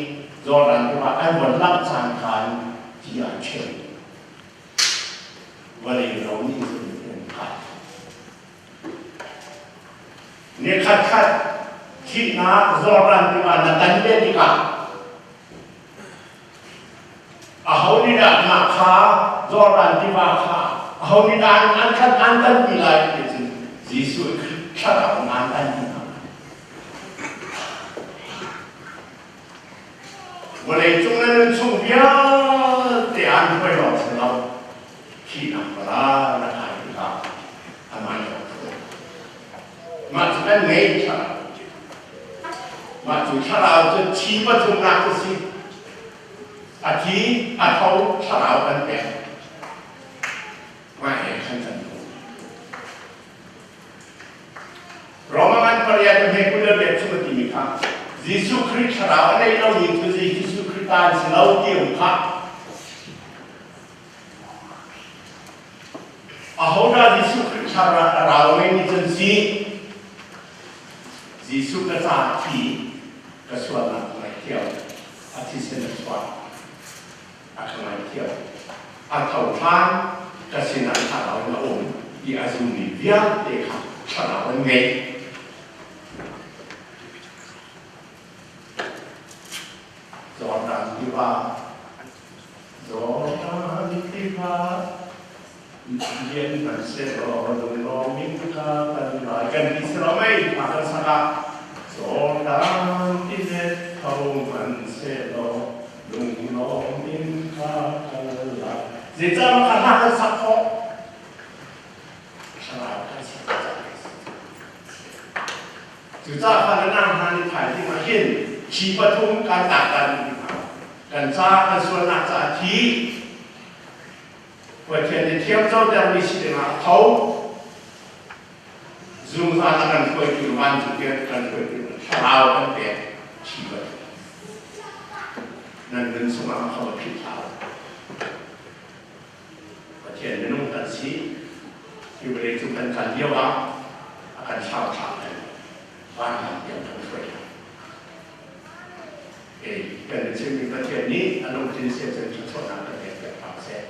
[SPEAKER 9] จอรันที่บ้านไอ้บนรับสารการที่อันเชื่อวันนี้เรานี่เนี่ยคัดที่นาจอรันที่ว่านั่นตั้งเด็กกันเอานี่ด่านมาค้าจอรันที่ว่าค้าเอานี่ด่านอันคัดอันตั้งปีไรจริงจีสุดชัดเอาอันตั้งปีนั้นวันนี้จงนั้นช่วงเดียวแต่อันไม่หลอกเราที่นั่งร้านอาหารที่เราทำไมมาถึงนั้นไงชามาถึงชาเราจะชี้ประทุมนักสิอาทิอาเขาชาเรากันแก่ไม่เห็นขั้นตอนเรามางั้นปริยัติให้คุณเลือกแบบชุดที่มีค่ายิสุคริสต์ชาเราในเราหยิบตัวยิสุคริสต์ตายสิเราเกี่ยวข้าอาเขาได้ยิสุคริสต์ชาเราไม่มีจนสิGiêsu đã ra thì cái số là ngày theo, thì sẽ được soạn, ngày theo, thầu phan cái sẽ là thảo đạo nó ổn, vì dùng để viết để thảo đạo nó nghe. Gió đàn đi vào, yên vẫn sẽ lo đừng lo miếng ca cần nói cần đi sẽ lo mấy mà cần sao cả gió đang đi hết thâu vẫn sẽ lo đừng lo miếng ca cần lại dễ dàng nó khả năng sắp khó sao lại cái gì chúng ta phải năng hàng phải thì mà hiện chỉ bắt thung can đạt cần ra cần xuân nạp giá trí và thiền thì theo dấu theo lý sĩ là thấu dùng ra là cần khởi kiểu văn chủ tiết cần khởi kiểu thảo cần tiết chỉ vậy nên đừng sống mà không cóผิดthảo và thiền thì nó cần sĩ thì về đây chúng ta cần nhiều lắm cần sao thảo này và làm việc cần khởi สิ่งนี้ประเทศนี้อารมณ์ที่เสียใจที่ชดน้ำประเทศแบบฝรั่งเศส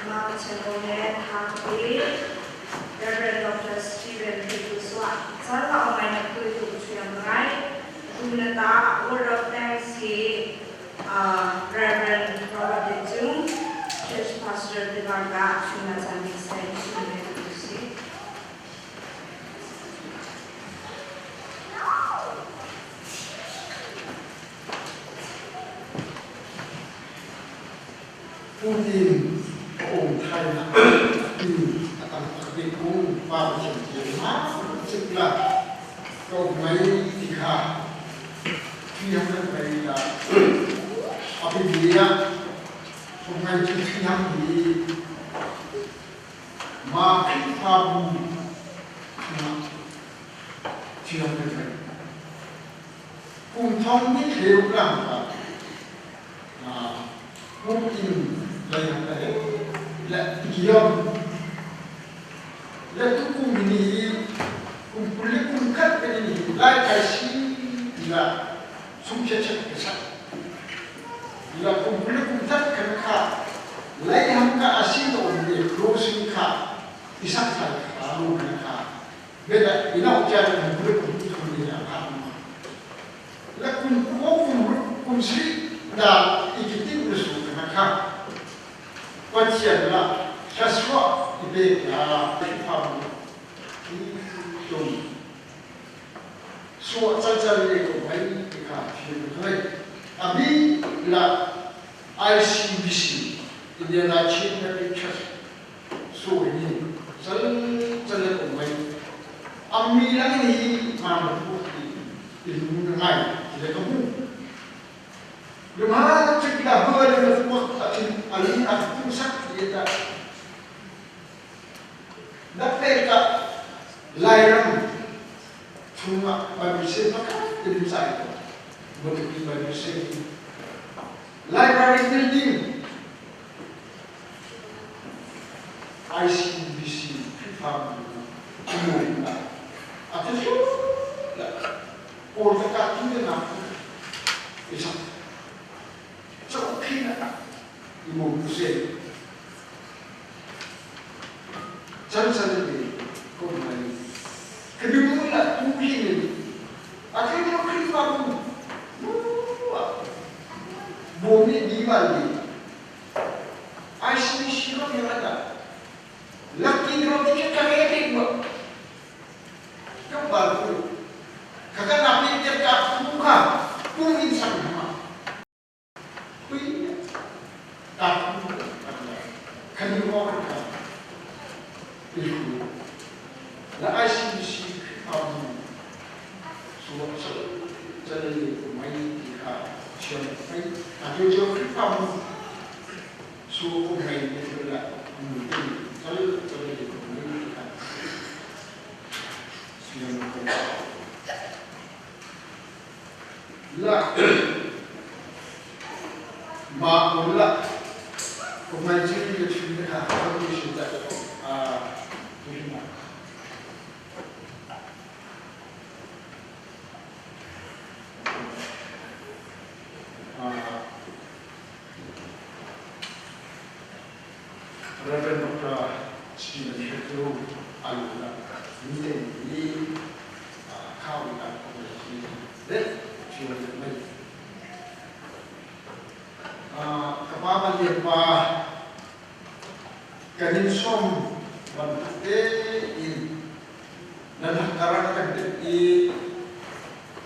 [SPEAKER 5] มาเชิญโรงเรียนทางบิลลี่ Reverend Dr. Stephen Petruswa สำหรับวันนี้คือถูกเชื่อมไว้คุณตา Word of Thanks ที่ Reverend Apologetic Church Pastor di Varga Sunatan Bisay IMBC.
[SPEAKER 10] Putin ông thay là akan terkikung pada sejumlah setelah kau mai tiga tiang berbeda apa dia sungai tiang di makin tabu tiang berbeda pun thong ni hidup langkah mungkin lain la diam la tukum ini kumpul kat ini la kasi la sumcet besar la kumpul kat kerana la yang ka asin orang closing ka isak ka lalu ka beda ina ujar kumpul ini apa la kumpul sri da ikitin besu kerana Pancian lah, sesuatu ibe lah, faham? Itu, so cacar itu baik kita filmkan. Abi lah IMBC, Indian Cilp Pictures, so ini, jalan itu baik. Ami lagi ni mampu ilmu dengai, tidak kamu. Rumah kita boleh berbuat alih aku sak kita. Dapat tak layang cuma bersih pakai jadi saya betul bersih. Library building IMBC faham umum tak. Atau tu orang dekat kita nak bisa. So kena imam Hussein. Jangan ni, kau mana? Kedua lah tu ini. Akhirnya kau kena bangun. Bumi di balik. Aisyah siapa yang ada? Laki roti kita kaya tiba. Kau baru. Kakak nabi dia tak buka. Bumi sama. Tak kami orang itu, la IMBC kamu suatu jadi main kita siapa main, ada juga kamu suatu main itu lah, mungkin kalau jadi main kita siapa lah, makulah. Pemain juga sudah harus sudah terima. Reverend Dr. Cilp adalah ini kau dan komisi Cilp ini. Kapan dia kanin som bantu in nanah karang kan di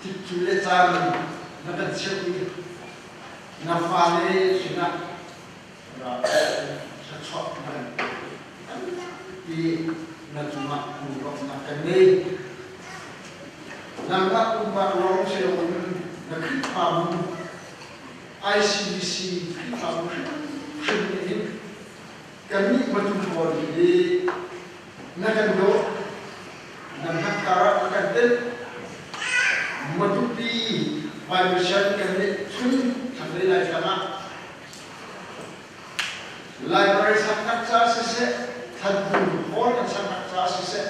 [SPEAKER 10] tikile cari nanti siapa nafale sina sesuatu kan di najma umroh nakane nampak umroh orang selong nak paham IMBC paham sendiri kami berjumpa di Nagando dan Hakara Kanten menutupi Bible kami sun sampai lagi sama library saknak cha se thadun hall kan saknak cha se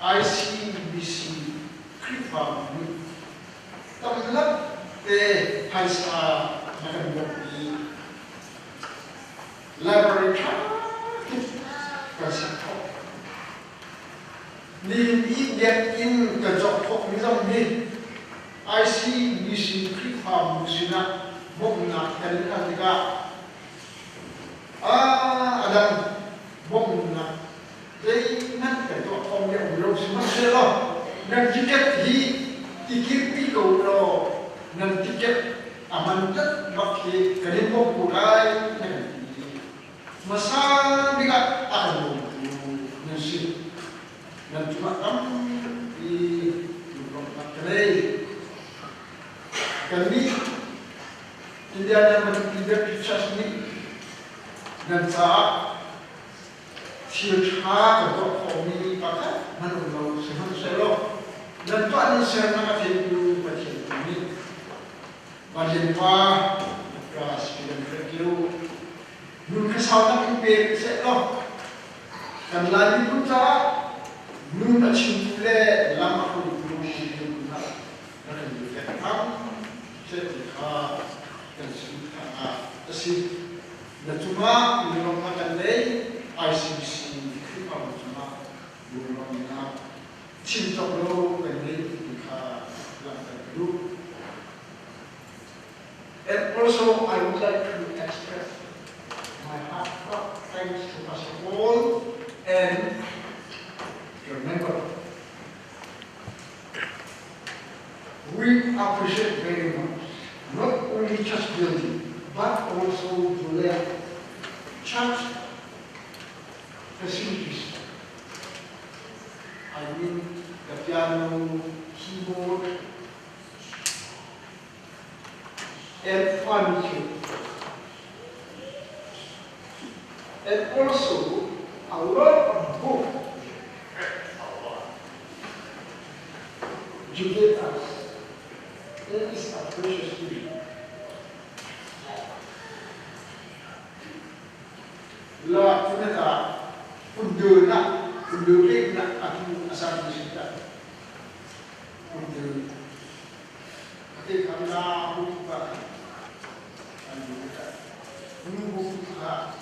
[SPEAKER 10] ICBC kripa ni tamlap te haisa nakan bokni library ka kan saknak ni get in ka jok thok ni jam ni ICBC kripa musina bokna kan ka adam bokna dei nan ka to om le lo sima se lo nan tiket hi ikirpi ko lo nan tiket aman tat bakhi kadin bok ku dai nan masa biga akan nan si nan cuma di Kali kami tidak ada tidak bisa ni dan saat siapa atau kami pakai manusia semua selo dan tu anu saya nak hidup macam ini macam kas kita berkilo nun kesalahan imperi selo dan lagi pun tak nun achieve lama pun dan cuma belum makan lagi ICBC kalau cuma belum nak cinta belum lagi kita lakukan dulu. And also I would like to express my heartfelt thanks to us all and remember we appreciate very much not only just building but also to let church facilities. I mean the piano, keyboard, and furniture. And also a lot of books you gave us. That is a precious thing. La tunata undur ke nak aku asal disita undur tapi karena aku juga menunggu juga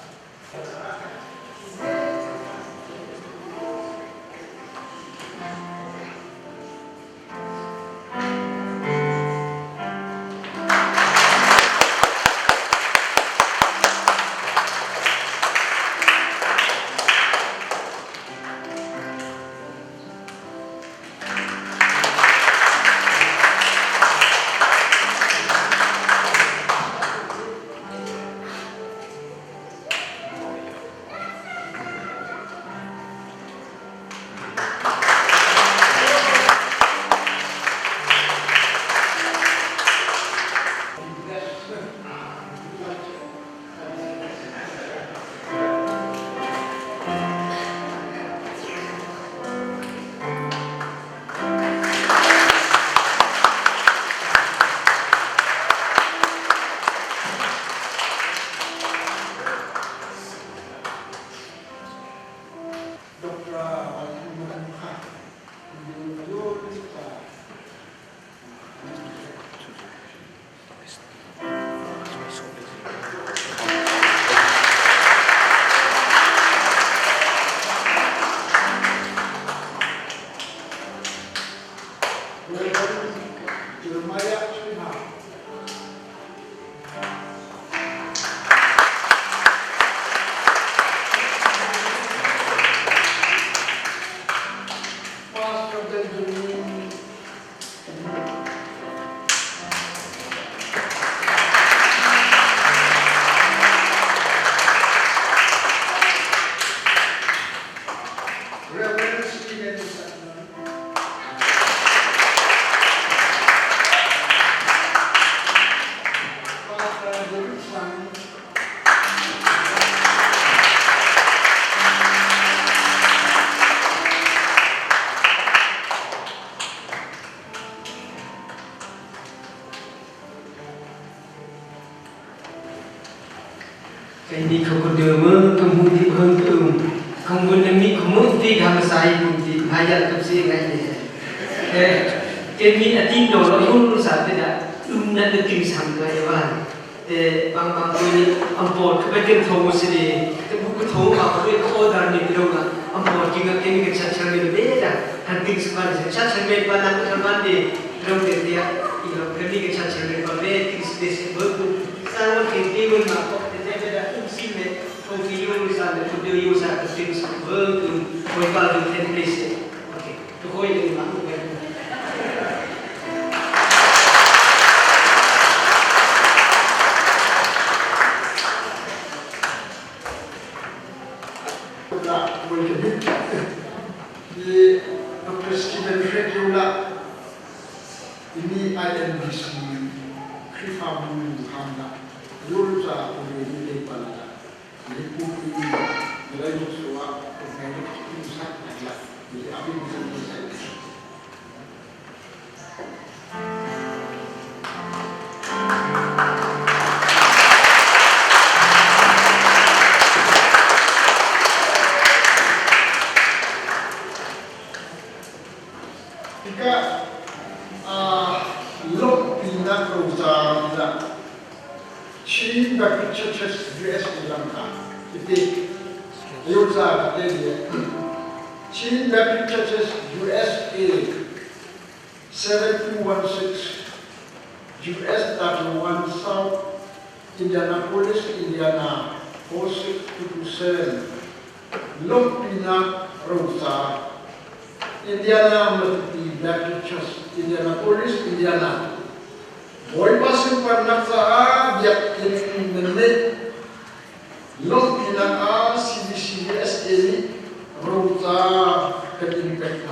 [SPEAKER 8] cái đi không có đường mơ không muốn đi hơn thường không muốn làm gì không muốn đi làm sai cũng đi hay là tập gì ngay này cái nghĩ là tin đồ nó luôn sao thế đó nên được kinh sáng cái vậy bằng cái ông bố cái bên thầu một sự đi cái bút thầu mà cái cái order này đâu là ông bố chỉ có cái chất sản phẩm đấy là hàng kinh sản phẩm chất sản phẩm là cái sản phẩm đi đâu để đi cái chất sản phẩm về kinh tế sẽ bớt sao nó kinh tế mình mà có thể để là ung sinh này không chỉ yêu sản phẩm cũng yêu sản phẩm kinh sản phẩm từ mỗi cái được thêm place ok tôi coi được mà không phải
[SPEAKER 10] di Presiden Regula ini IMBC Krifamu Hamna Yulza Uli Lepala Lipuki Nilai Musua Pemerintahan Pusat adalah di IMBC Cilp Churches US Sri Lanka. Itu Yulza katanya. Cilp Churches USA 7216 US 31 South Indianapolis, Indiana 4627. Lompina Rosa Indiana Matu Baptist Church Indianapolis, Indiana. Boy pasang panak sa biak in menit long pinang CBCS ini rota kedimpek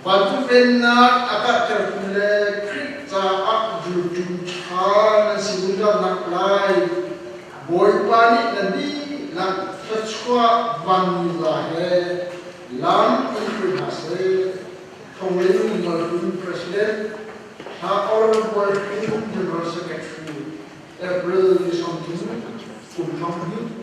[SPEAKER 10] batu benar akak terpilih kripta ak jujur na sibuda nak lai boy pani nadi nak terskua vanilla he lam imprimase tongling malpun presiden our working General Secretary, April is on to company,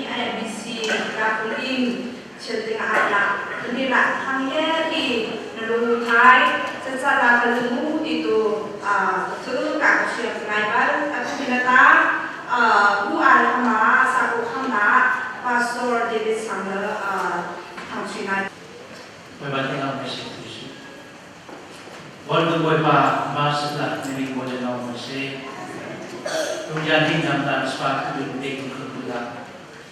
[SPEAKER 5] IMBC Cilp dengan anak inilah hanya di Nulutai secara bertemu itu terungkap siap rival atau binatang buat sama satu hamba pastor jadi sama hamsinai.
[SPEAKER 11] Berbagai nama institusi. Walaupun beberapa masalah demi modal musik, menjadi nama sepak penting kebetulan.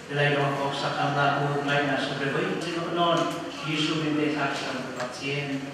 [SPEAKER 11] Nilai orang sakam lagu lainnya sebagai itu non Yesus minta haksan pasien.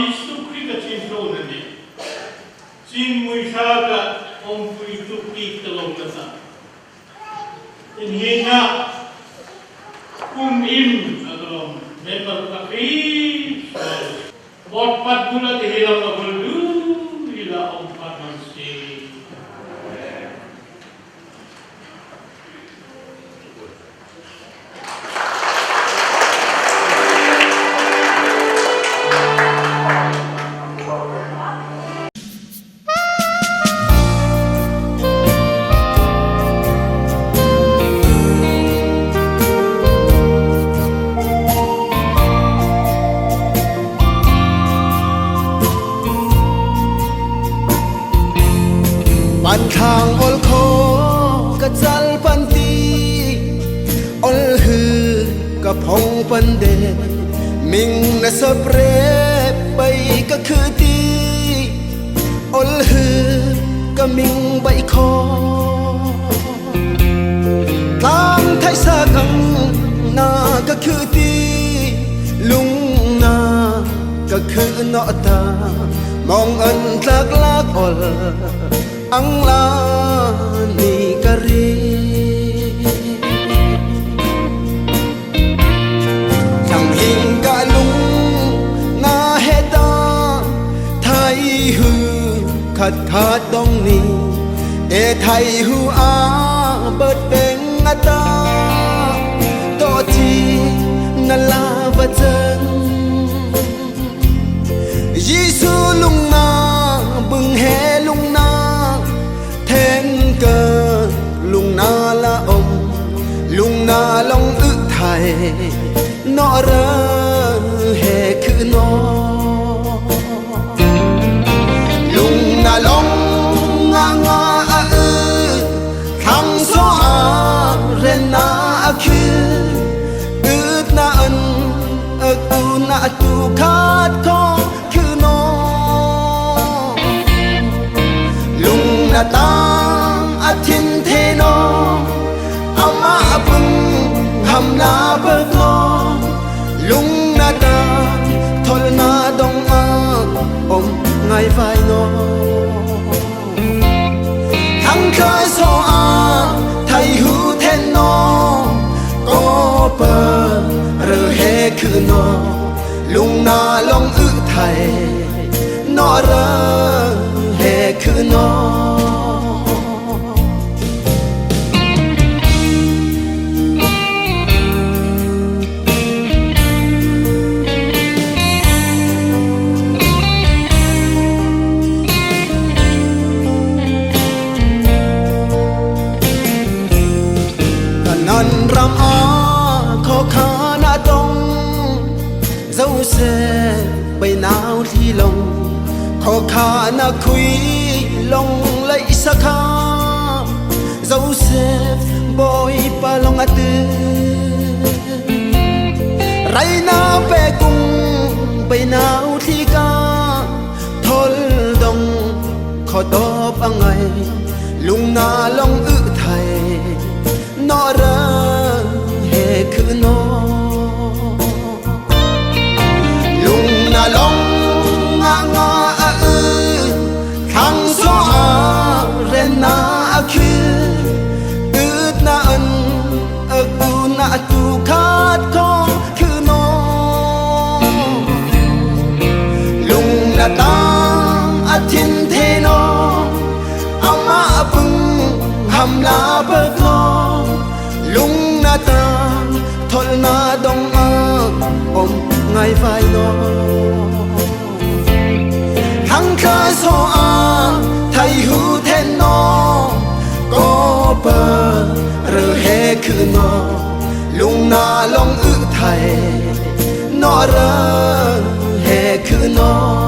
[SPEAKER 12] Yesus Kristus cinta ni, cinta muisyaga ompu itu kita lompat. Ini nak kumim atau member kaki, buat bulan dihilang lalu hilang empat masih.
[SPEAKER 13] Ban khang ol kho ka chal pan ti ol hư ka phong pan de ming na so pre bai ka khư ti ol hư ka ming bai kho tang thai sa kang na ka khư ti lung na ka khư no ta mong ân lạc lạc ol ang la ni kari chẳng hình cả lung na heta thay hư khát khát dong ni e thay hư a bớt beng ta to chi na la va chân Giêsu lung na bừng hè lung na thêm cơ lung na la ông lung na long ức thầy nó rơ hè khứ nó lung na long nga nga a ư thăng số a ren na a khứ ức na ân ức u na tu khát khó khứ nó lung na ta thiên thế nó ama bưng hầm na bơ lo lung na ta thol na dong a om ngai vai nó thăng khơi so a thay hu then nó có bơ rơ he khứ nó lung na long ư thầy nó rơ he khứ nó ram a khó khá na tông dấu xe bay nào thi lòng khó khá na khuy lòng lấy sa kha dấu xe bôi pa lòng a tư ray na pe cung bay nào thi ca thol dong khó top angai lung na long ư thầy nó rơ hè khứ nó lung na long nga nga a ư thăng số a ren na a khứ ướt na ân ức u na tu khát khó khứ nó lung na ta a thiên thế nó ama bưng hầm la bơ lo lung na ta thol na dong a om ngai vai nó thăng khơi so a thay hu then nó có bơ rơ he khứ nó lung na long ư thầy nó rơ he khứ nó